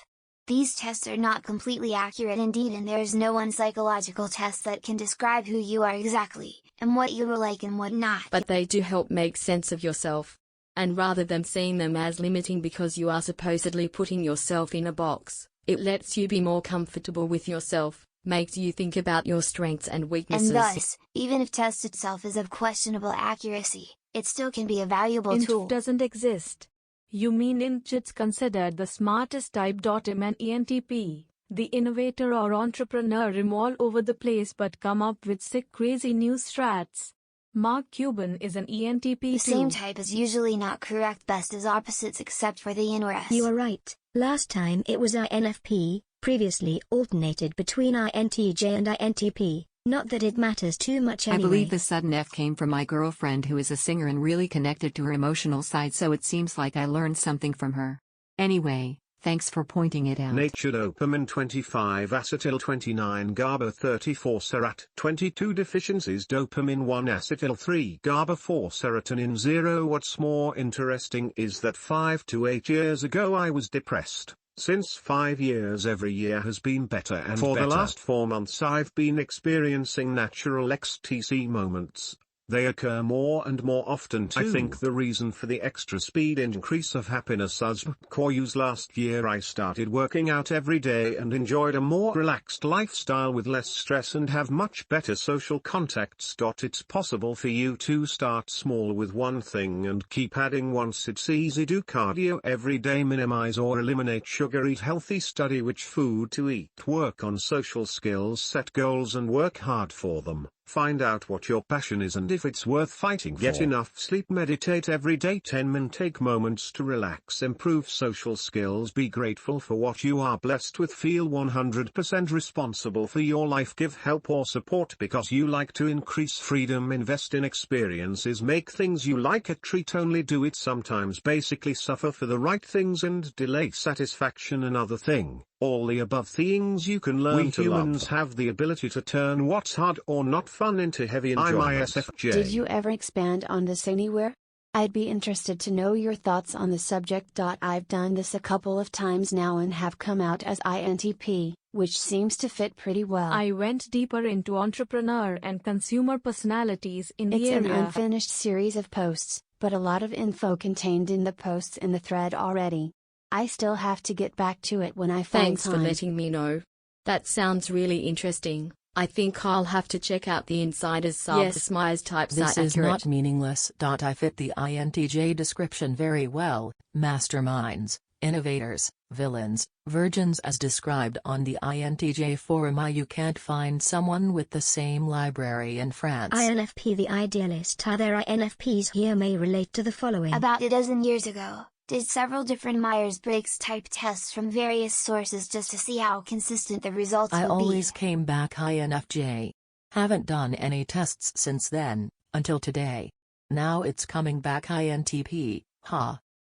These tests are not completely accurate indeed, and there is no one psychological test that can describe who you are exactly, and what you are like and what not. But they do help make sense of yourself. And rather than seeing them as limiting because you are supposedly putting yourself in a box, it lets you be more comfortable with yourself, makes you think about your strengths and weaknesses. And thus, even if test itself is of questionable accuracy, it still can be a valuable tool. INTF doesn't exist. You mean INTJ's considered the smartest type. I'm an ENTP, the innovator or entrepreneur. I'm all over the place but come up with sick crazy new strats. Mark Cuban is an ENTP The too. same type is usually not correct, best as opposites except for the N or S. You are right. Last time it was INFP, previously alternated between INTJ and INTP. Not that it matters too much anyway. I believe the sudden F came from my girlfriend who is a singer and really connected to her emotional side, so it seems like I learned something from her. Anyway, thanks for pointing it out. Nature dopamine 25 acetyl 29 GABA 34 serat 22 deficiencies dopamine 1 acetyl 3 GABA 4 serotonin 0. What's more interesting is that 5 to 8 years ago I was depressed. Since 5 years every year has been better, and for the last 4 months I've been experiencing natural ecstasy moments. They occur more and more often too. I think the reason for the extra speed increase of happiness as use last year I started working out every day and enjoyed a more relaxed lifestyle with less stress and have much better social contacts. It's possible for you to start small with one thing and keep adding once it's easy. Do cardio every day, minimize or eliminate sugar, eat healthy, study which food to eat, work on social skills, set goals and work hard for them. Find out what your passion is and if it's worth fighting for. Get enough sleep, meditate every day 10 minutes, take moments to relax, improve social skills, be grateful for what you are blessed with, feel 100% responsible for your life, give help or support because you like to, increase freedom, invest in experiences, make things you like a treat, only do it sometimes, basically suffer for the right things and delay satisfaction, another thing. All the above things you can learn to love. We humans have the ability to turn what's hard or not fun into heavy enjoyment. I'm ISFJ. Did you ever expand on this anywhere? I'd be interested to know your thoughts on the subject. I've done this a couple of times now and have come out as INTP, which seems to fit pretty well. I went deeper into entrepreneur and consumer personalities in the area. It's an unfinished series of posts, but a lot of info contained in the posts in the thread already. I still have to get back to it when I find Thanks time. for letting me know. That sounds really interesting. I think I'll have to check out the insider's sub. Yes, Myers types this are is accurate. not meaningless. I fit the INTJ description very well. Masterminds, innovators, villains, virgins as described on the INTJ forum. You can't find someone with the same library in France. INFP, the idealist. Other INFPs here may relate to the following. About a dozen years ago, did several different Myers-Briggs type tests from various sources just to see how consistent the results would be. I always came back INFJ. Haven't done any tests since then, until today. Now it's coming back INTP,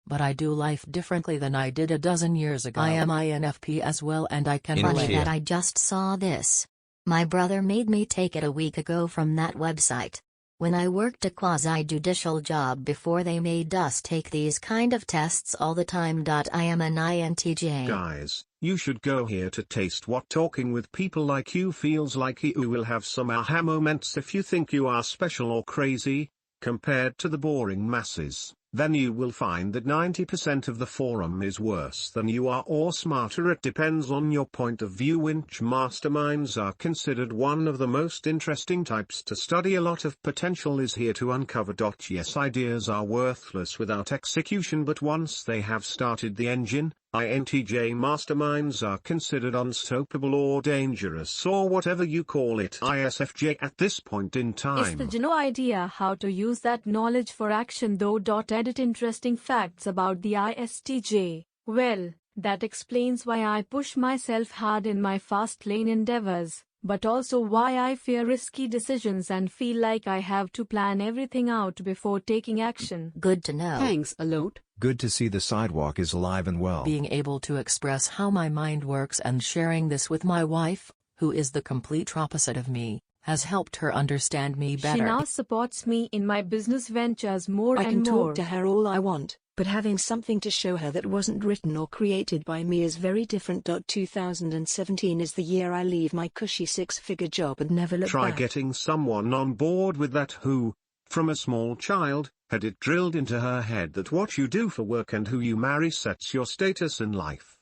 But I do life differently than I did a dozen years ago. I am INFP as well and I can Funny relate. that I just saw this. My brother made me take it a week ago from that website. When I worked a quasi-judicial job before, they made us take these kind of tests all the time. I am an INTJ. Guys, you should go here to taste what talking with people like you feels like. You will have some aha moments if you think you are special or crazy, compared to the boring masses. Then you will find that 90% of the forum is worse than you are or smarter. It depends on your point of view. Which masterminds are considered one of the most interesting types to study. A lot of potential is here to uncover. Yes, ideas are worthless without execution, but once they have started the engine, INTJ masterminds are considered unstoppable or dangerous or whatever you call it. ISFJ at this point in time. Is the no idea how to use that knowledge for action though. Edit interesting facts about the ISTJ. Well, that explains why I push myself hard in my fast lane endeavors, but also why I fear risky decisions and feel like I have to plan everything out before taking action. Good to know. Thanks a lot. Good to see the sidewalk is alive and well. Being able to express how my mind works and sharing this with my wife, who is the complete opposite of me, has helped her understand me better. She now supports me in my business ventures more I and can more. talk to her all I want, but having something to show her that wasn't written or created by me is very different. 2017 is the year I leave my cushy six-figure job and never look Try back. getting someone on board with that who, from a small child, had it drilled into her head that what you do for work and who you marry sets your status in life.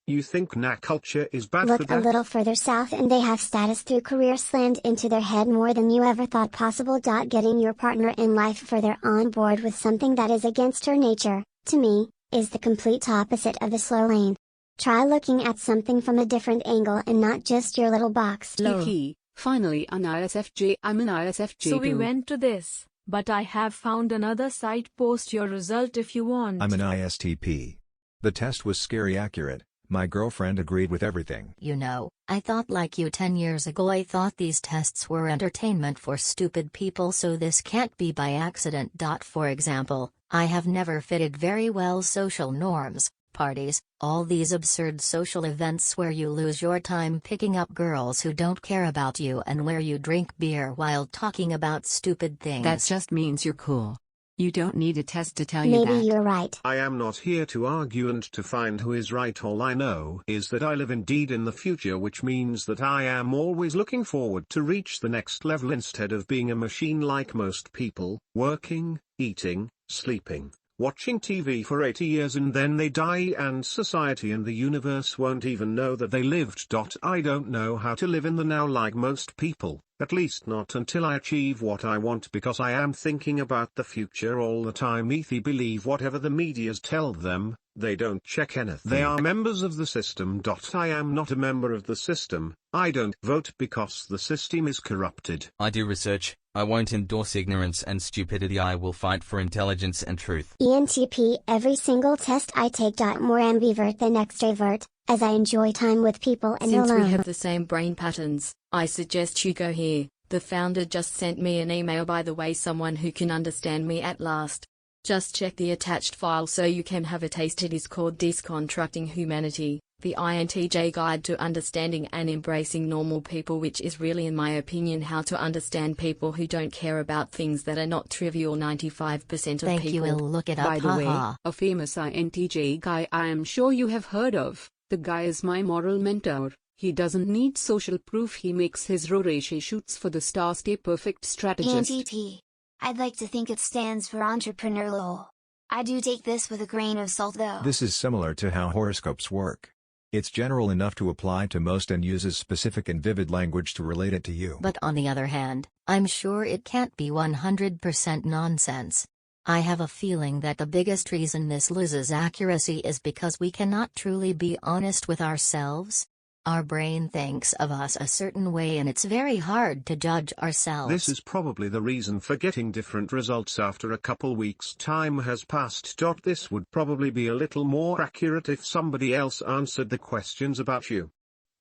You think nah culture is bad for Look that? a little further south and they have status through career slammed into their head more than you ever thought possible. Getting your partner in life further on board with something that is against her nature, to me, is the complete opposite of the slow lane. Try looking at something from a different angle and not just your little box. Kiki, finally an ISFJ. I'm an ISFJ So we too. went to this, but I have found another site. Post your result if you want. I'm an ISTP. The test was scary accurate. My girlfriend agreed with everything. You know, I thought like you 10 years ago. I thought these tests were entertainment for stupid people, so this can't be by accident. For example, I have never fitted very well social norms, parties, all these absurd social events where you lose your time picking up girls who don't care about you and where you drink beer while talking about stupid things. That just means you're cool. You don't need a test to tell you that. Maybe you're right. I am not here to argue and to find who is right. All I know is that I live indeed in the future, which means that I am always looking forward to reach the next level instead of being a machine like most people, working, eating, sleeping, watching TV for 80 years and then they die and society and the universe won't even know that they lived. I don't know how to live in the now like most people, at least not until I achieve what I want, because I am thinking about the future all the time. They believe whatever the medias tell them, they don't check anything. They are members of the system. I am not a member of the system. I don't vote because the system is corrupted. I do research. I won't endorse ignorance and stupidity. I will fight for intelligence and truth. ENTP. Every single test I take. More ambivert than extravert, as I enjoy time with people and Since alone. we have the same brain patterns, I suggest you go here. The founder just sent me an email, by the way, someone who can understand me at last. Just check the attached file so you can have a taste. It is called Deconstructing Humanity, the INTJ Guide to Understanding and Embracing Normal People, which is really, in my opinion, how to understand people who don't care about things that are not trivial. 95% of Thank people. you, will look it up. By the way, a famous INTJ guy I am sure you have heard of. The guy is my moral mentor. He doesn't need social proof. He makes his Rorschach shoots for the star. Stay perfect strategist. ENTP. I'd like to think it stands for entrepreneur lol. I do take this with a grain of salt though. This is similar to how horoscopes work. It's general enough to apply to most and uses specific and vivid language to relate it to you. But on the other hand, I'm sure it can't be 100% nonsense. I have a feeling that the biggest reason this loses accuracy is because we cannot truly be honest with ourselves. Our brain thinks of us a certain way and it's very hard to judge ourselves. This is probably the reason for getting different results after a couple weeks' time has passed. This would probably be a little more accurate if somebody else answered the questions about you.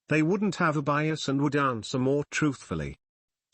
They wouldn't have a bias and would answer more truthfully.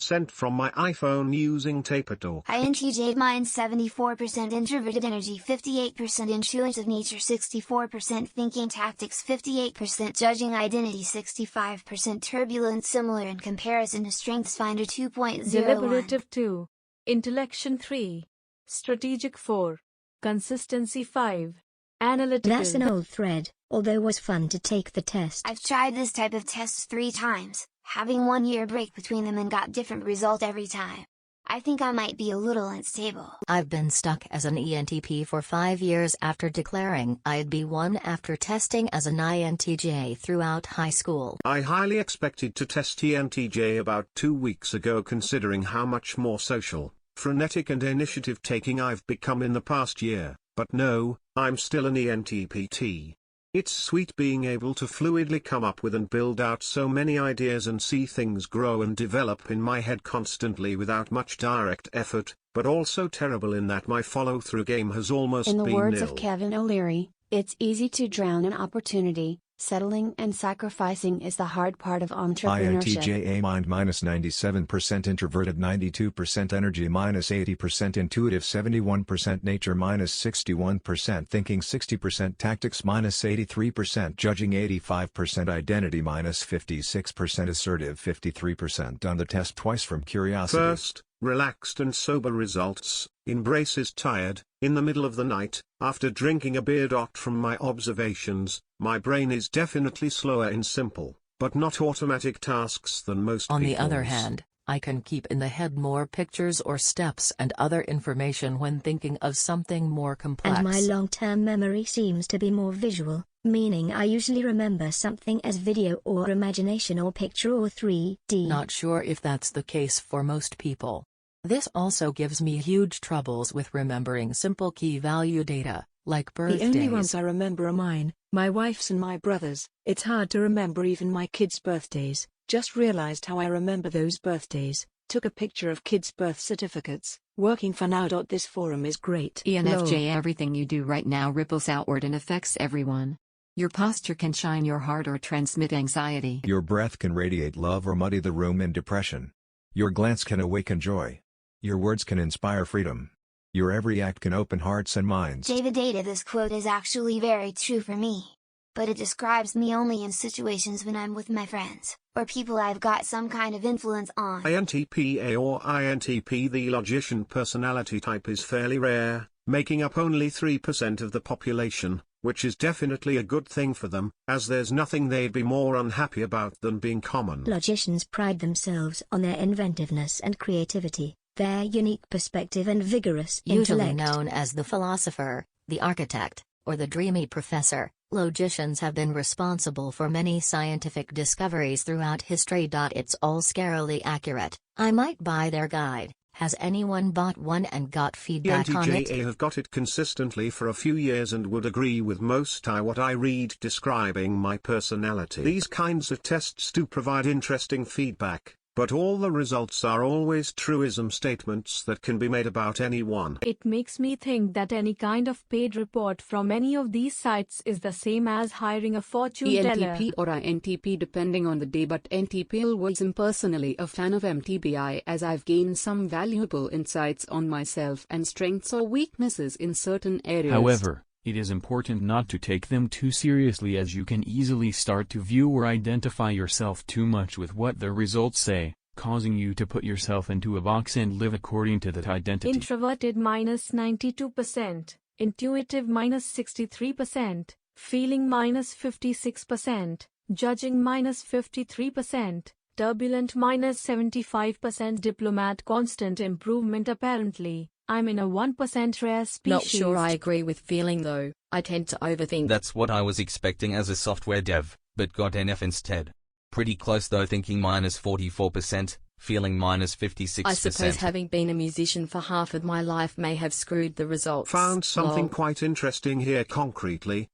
Sent from my iPhone using Tapetalk. INTJ mind 74% introverted energy, 58% intuitive nature, 64% thinking tactics, 58% judging identity, 65% turbulent, similar in comparison to StrengthsFinder 2.01. Deliberative 2. Intellection 3. Strategic 4. Consistency 5. Analytical. That's an old thread, although was fun to take the test. I've tried this type of tests 3 times, having 1 year break between them, and got different result every time. I think I might be a little unstable. I've been stuck as an ENTP for 5 years after declaring I'd be one after testing as an INTJ throughout high school. I highly expected to test ENTJ about 2 weeks ago, considering how much more social, frenetic and initiative-taking I've become in the past year, but no, I'm still an ENTP. It's sweet being able to fluidly come up with and build out so many ideas and see things grow and develop in my head constantly without much direct effort, but also terrible in that my follow-through game has almost been nil. In the words of Kevin O'Leary, it's easy to drown in opportunity. Settling and sacrificing is the hard part of entrepreneurship. INTJ mind -97% introverted, 92% energy, -80% intuitive, 71% nature, -61% thinking, 60% tactics, -83% judging, 85% identity, -56% assertive, 53% done the test twice from curiosity. First, relaxed and sober results. Embraces tired, in the middle of the night, after drinking a beer. From my observations, my brain is definitely slower in simple, but not automatic tasks than most On people's. the other hand, I can keep in the head more pictures or steps and other information when thinking of something more complex. And my long-term memory seems to be more visual, meaning I usually remember something as video or imagination or picture or 3D. Not sure if that's the case for most people. This also gives me huge troubles with remembering simple key value data, like birthdays. The only ones I remember are mine, my wife's and my brother's. It's hard to remember even my kids' birthdays. Just realized how I remember those birthdays. Took a picture of kids' birth certificates. Working for now. This forum is great. ENFJ, everything you do right now ripples outward and affects everyone. Your posture can shine your heart or transmit anxiety. Your breath can radiate love or muddy the room in depression. Your glance can awaken joy. Your words can inspire freedom. Your every act can open hearts and minds. David Data. This quote is actually very true for me. But it describes me only in situations when I'm with my friends, or people I've got some kind of influence on. INTP-A or INTP. The logician personality type is fairly rare, making up only 3% of the population, which is definitely a good thing for them, as there's nothing they'd be more unhappy about than being common. Logicians pride themselves on their inventiveness and creativity. Their unique perspective and vigorous Usually intellect. known as the philosopher, the architect, or the dreamy professor, logicians have been responsible for many scientific discoveries throughout history. It's all scarily accurate. I might buy their guide. Has anyone bought one and got feedback on it? I have got it consistently for a few years and would agree with most what I read describing my personality. These kinds of tests do provide interesting feedback, but all the results are always truism statements that can be made about anyone. It makes me think that any kind of paid report from any of these sites is the same as hiring a fortune teller. ENTP or INTP depending on the day, but NTP was personally a fan of MTBI as I've gained some valuable insights on myself and strengths or weaknesses in certain areas. However, it is important not to take them too seriously, as you can easily start to view or identify yourself too much with what the results say, causing you to put yourself into a box and live according to that identity. Introverted -92%, intuitive -63%, feeling -56%, judging -53%, turbulent -75%, diplomat constant improvement apparently. I'm in a 1% rare species. Not sure I agree with feeling though. I tend to overthink. That's what I was expecting as a software dev, but got NF instead. Pretty close though, thinking -44%, feeling -56%. I suppose having been a musician for half of my life may have screwed the results. Found something Lol. quite interesting here concretely.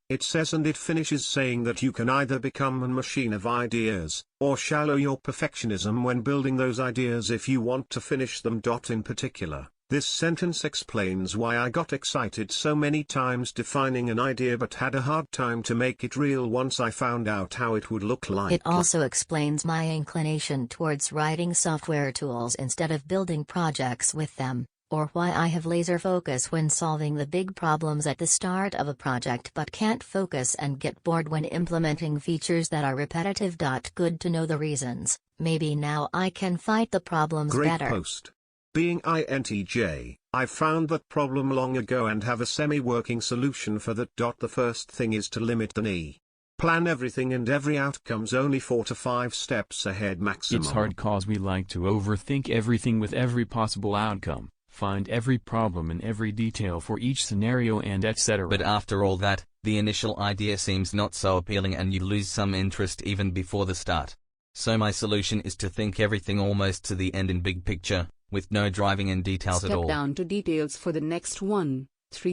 It says, and it finishes saying that you can either become a machine of ideas, or shallow your perfectionism when building those ideas if you want to finish them. In particular, this sentence explains why I got excited so many times defining an idea but had a hard time to make it real once I found out how it would look like. It also explains my inclination towards writing software tools instead of building projects with them, or why I have laser focus when solving the big problems at the start of a project but can't focus and get bored when implementing features that are repetitive. Good to know the reasons. Maybe now I can fight the problems Great better. post. Being INTJ, I found that problem long ago and have a semi-working solution for that. The first thing is to limit the need. Plan everything and every outcome's only 4 to 5 steps ahead maximum. It's hard cause we like to overthink everything with every possible outcome, find every problem in every detail for each scenario and etc. But after all that, the initial idea seems not so appealing and you lose some interest even before the start. So my solution is to think everything almost to the end in big picture, with no driving in details at all. Step down to details for the next 1-3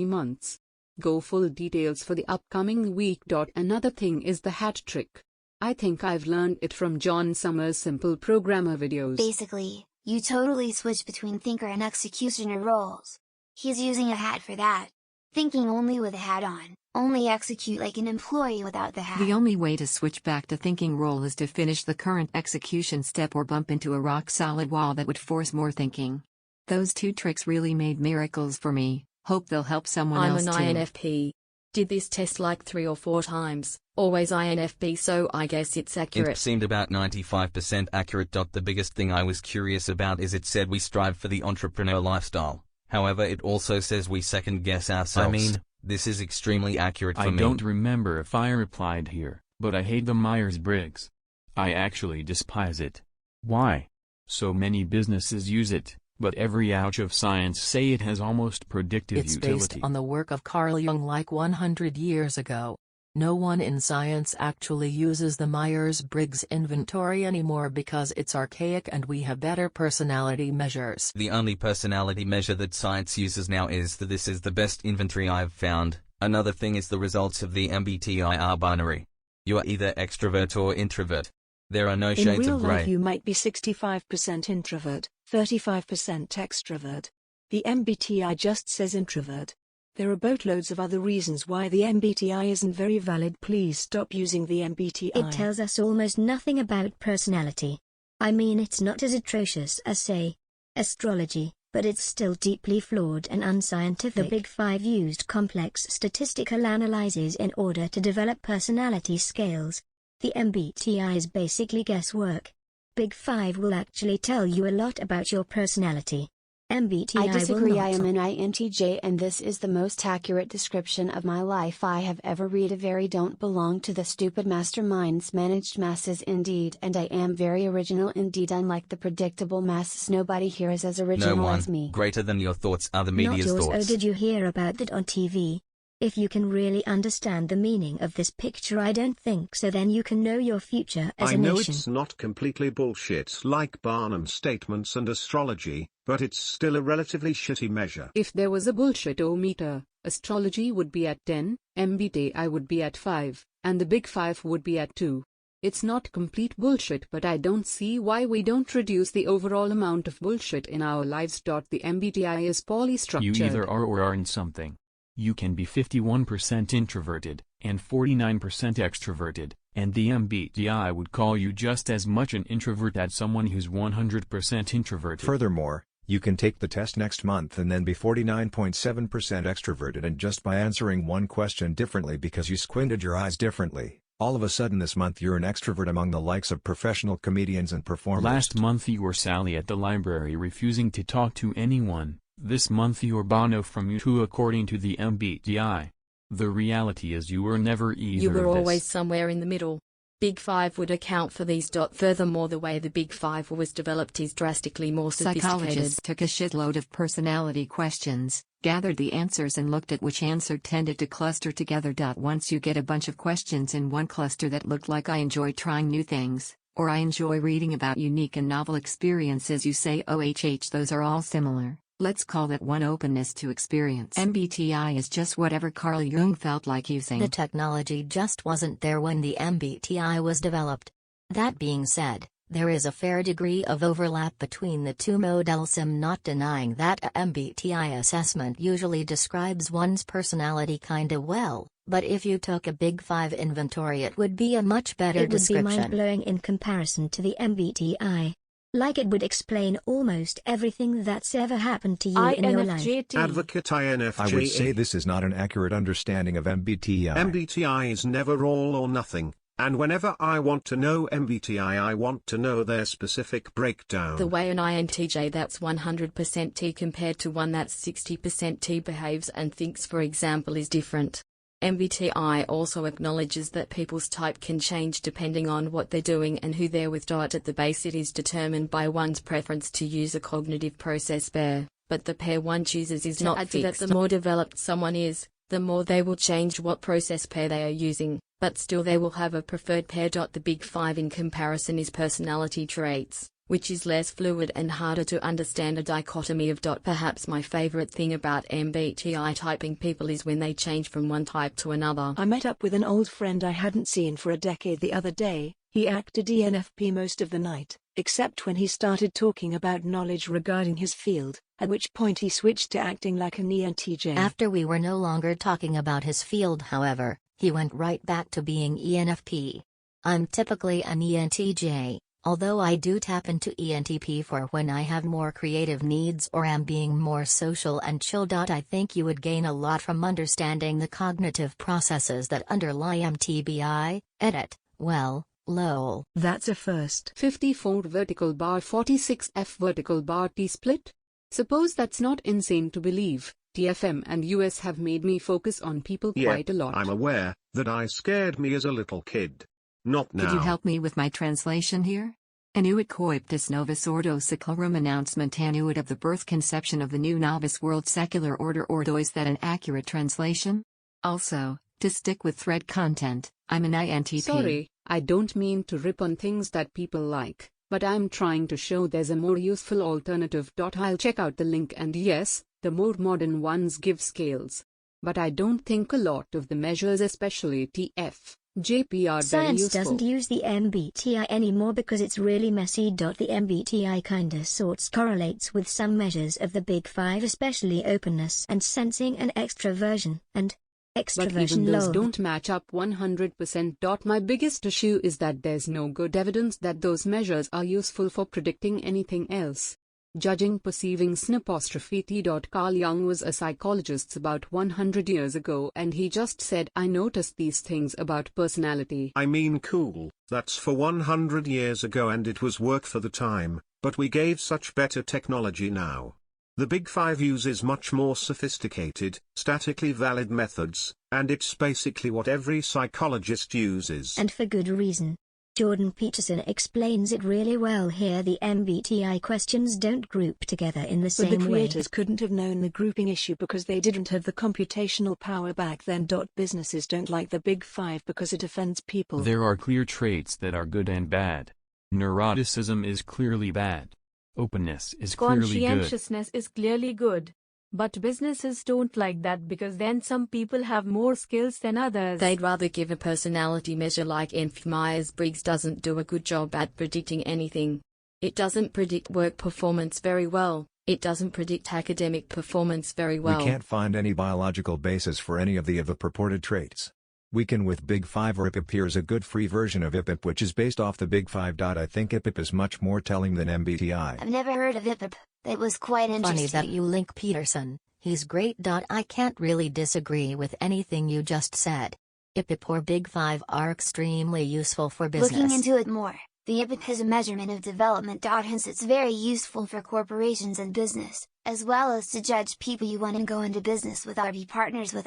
months. Go full details for the upcoming week. Another thing is the hat trick. I think I've learned it from John Summers' Simple Programmer videos. Basically, you totally switch between thinker and executioner roles. He's using a hat for that. Thinking only with a hat on, only execute like an employee without the hat. The only way to switch back to thinking role is to finish the current execution step or bump into a rock-solid wall that would force more thinking. Those two tricks really made miracles for me. Hope they'll help someone else too. I'm an INFP. Did this test like 3 or 4 times. Always INFP, so I guess it's accurate. It seemed about 95% accurate. The biggest thing I was curious about is it said we strive for the entrepreneur lifestyle. However, it also says we second guess ourselves. I mean, this is extremely accurate for me. I don't remember if I replied here, but I hate the Myers-Briggs. I actually despise it. Why? So many businesses use it, but every ouch of science say it has almost predictive utility. It's based on the work of Carl Jung like 100 years ago. No one in science actually uses the Myers-Briggs inventory anymore because it's archaic and we have better personality measures. The only personality measure that science uses now is that this is the best inventory I've found. Another thing is the results of the MBTI are binary. You are either extrovert or introvert. There are no shades of gray. In real life you might be 65% introvert, 35% extrovert. The MBTI just says introvert. There are boatloads of other reasons why the MBTI isn't very valid. Please stop using the MBTI. It tells us almost nothing about personality. I mean, it's not as atrocious as, say, astrology, but it's still deeply flawed and unscientific. The Big Five used complex statistical analyses in order to develop personality scales. The MBTI is basically guesswork. Big Five will actually tell you a lot about your personality. MBTI I disagree. will not. I am an INTJ and this is the most accurate description of my life I have ever read. A very don't belong to the stupid masterminds managed masses indeed, and I am very original indeed, unlike the predictable masses. Nobody here is as original No one as me. greater than your thoughts are the Not media's yours. thoughts. Oh, did you hear about that on TV? If you can really understand the meaning of this picture, I don't think so, then you can know your future as I a know nation. it's not completely bullshit like Barnum's statements and astrology, but it's still a relatively shitty measure. If there was a bullshit-o-meter, astrology would be at 10, MBTI would be at 5, and the big 5 would be at 2. It's not complete bullshit, but I don't see why we don't reduce the overall amount of bullshit in our lives. The MBTI is poorly structured. You either are or aren't something. You can be 51% introverted, and 49% extroverted, and the MBTI would call you just as much an introvert as someone who's 100% introverted. Furthermore, you can take the test next month and then be 49.7% extroverted, and just by answering one question differently because you squinted your eyes differently, all of a sudden this month you're an extrovert among the likes of professional comedians and performers. Last month you were Sally at the library refusing to talk to anyone. This month you're Bono from U2 according to the MBTI. The reality is you were never either You were of this. always somewhere in the middle. Big Five would account for these. Furthermore, the way the Big Five was developed is drastically more sophisticated. Psychologists took a shitload of personality questions, gathered the answers and looked at which answer tended to cluster together. Once you get a bunch of questions in one cluster that looked like I enjoy trying new things, or I enjoy reading about unique and novel experiences, you say OHH, those are all similar. Let's call that one openness to experience. MBTI is just whatever Carl Jung felt like using. The technology just wasn't there when the MBTI was developed. That being said, there is a fair degree of overlap between the two models. I'm not denying that a MBTI assessment usually describes one's personality kinda well, but if you took a Big Five inventory it would be a much better description. It would be mind-blowing in comparison to the MBTI. Like it would explain almost everything that's ever happened to you in your life. Advocate INFJ. I would say this is not an accurate understanding of MBTI. MBTI is never all or nothing, and whenever I want to know MBTI I want to know their specific breakdown. The way an INTJ that's 100% T compared to one that's 60% T behaves and thinks, for example, is different. MBTI also acknowledges that people's type can change depending on what they're doing and who they're with. At the base it is determined by one's preference to use a cognitive process pair, but the pair one chooses is not fixed. That the more developed someone is, the more they will change what process pair they are using, but still they will have a preferred pair. The Big Five in comparison is personality traits, which is less fluid and harder to understand, a dichotomy of. Perhaps my favorite thing about MBTI typing people is when they change from one type to another. I met up with an old friend I hadn't seen for a decade the other day. He acted ENFP most of the night, except when he started talking about knowledge regarding his field, at which point he switched to acting like an ENTJ. After we were no longer talking about his field, however, he went right back to being ENFP. I'm typically an ENTJ. Although I do tap into ENTP for when I have more creative needs or am being more social and chilled out. I think you would gain a lot from understanding the cognitive processes that underlie MTBI, edit, well, lol. That's a first. 54 vertical bar 46F vertical bar T-split? Suppose that's not insane to believe. TFM and US have made me focus on people quite a lot. I'm aware that I scared me as a little kid. Not now. Could you help me with my translation here? Annuit coeptis novus ordo seclorum announcement annuit of the birth conception of the new novice world secular order ordo. Is that an accurate translation? Also, to stick with thread content, I'm an INTP. Sorry, I don't mean to rip on things that people like, but I'm trying to show there's a more useful alternative. I'll check out the link, and yes, the more modern ones give scales. But I don't think a lot of the measures, especially TF. JP, are very Science useful. doesn't use the MBTI anymore because it's really messy. The MBTI kinda sorts correlates with some measures of the Big Five, especially openness and sensing and extroversion, and extroversion. But even those lol. don't match up 100%. My biggest issue is that there's no good evidence that those measures are useful for predicting anything else. Judging perceiving T. Carl Jung was a psychologist about 100 years ago, and he just said, I noticed these things about personality. I mean, cool, that's for 100 years ago and it was work for the time, but we gave such better technology now. The Big Five uses much more sophisticated, statically valid methods, and it's basically what every psychologist uses. And for good reason. Jordan Peterson explains it really well here. The MBTI questions don't group together in the same way. But the creators couldn't have known the grouping issue because they didn't have the computational power back then. Businesses don't like the Big Five because it offends people. There are clear traits that are good and bad. Neuroticism is clearly bad. Openness is clearly good. Conscientiousness is clearly good. But businesses don't like that because then some people have more skills than others. They'd rather give a personality measure like NF. Myers-Briggs doesn't do a good job at predicting anything. It doesn't predict work performance very well. It doesn't predict academic performance very well. We can't find any biological basis for any of the purported traits. We can with Big Five, or IPIP. Here's a good free version of IPIP which is based off the Big Five. I think IPIP is much more telling than MBTI. I've never heard of IPIP. That was quite interesting. Funny that you link Peterson. He's great. I can't really disagree with anything you just said. IPIP or Big Five are extremely useful for business. Looking into it more, the IPIP is a measurement of development. Hence it's very useful for corporations and business, as well as to judge people you want to go into business with or be partners with.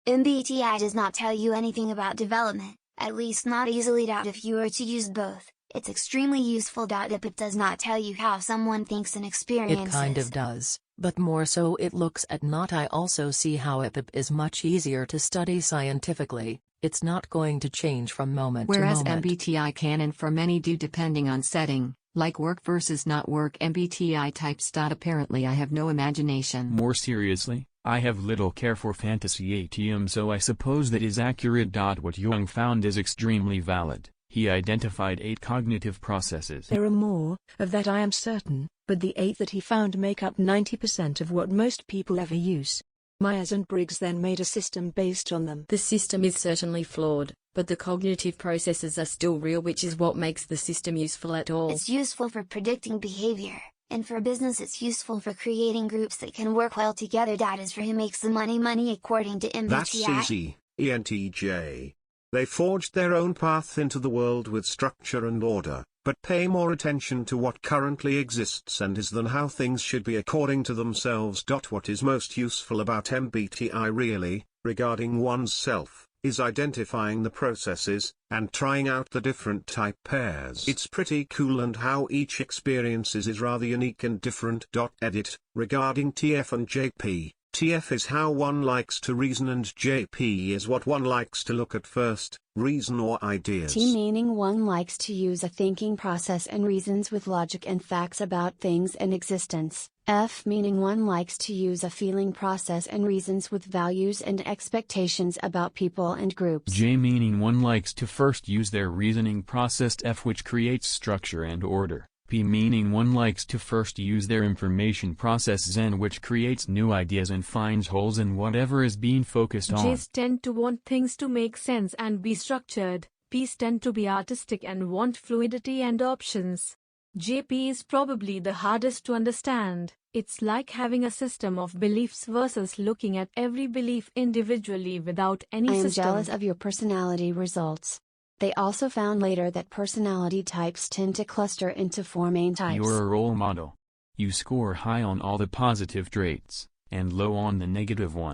MBTI does not tell you anything about development, at least not easily. If you were to use both, it's extremely useful. IPIP does not tell you how someone thinks and experiences. It kind of does, but more so it looks at not. I also see how IPIP is much easier to study scientifically. It's not going to change from moment to moment. Whereas MBTI can and for many do depending on setting, like work versus not work. MBTI types. Apparently I have no imagination. More seriously, I have little care for fantasy ATM, so I suppose that is accurate. What Jung found is extremely valid. He identified 8 cognitive processes. There are more, of that I am certain, but the 8 that he found make up 90% of what most people ever use. Myers and Briggs then made a system based on them. The system is certainly flawed, but the cognitive processes are still real, which is what makes the system useful at all. It's useful for predicting behavior, and for business it's useful for creating groups that can work well together. That is for who makes the money according to MBTI. That's easy, ENTJ. They forged their own path into the world with structure and order, but pay more attention to what currently exists and is than how things should be according to themselves. What is most useful about MBTI really, regarding one's self, is identifying the processes, and trying out the different type pairs. It's pretty cool, and how each experiences is rather unique and different. Edit, regarding TF and JP. TF is how one likes to reason and JP is what one likes to look at first, reason or ideas. T meaning one likes to use a thinking process and reasons with logic and facts about things and existence. F meaning one likes to use a feeling process and reasons with values and expectations about people and groups. J meaning one likes to first use their reasoning process. F which creates structure and order. P meaning one likes to first use their information process. N which creates new ideas and finds holes in whatever is being focused on. J's tend to want things to make sense and be structured. P's tend to be artistic and want fluidity and options. JP is probably the hardest to understand. It's like having a system of beliefs versus looking at every belief individually without any system. I am jealous of your personality results. They also found later that personality types tend to cluster into 4 main types. You're a role model. You score high on all the positive traits, and low on the negative one.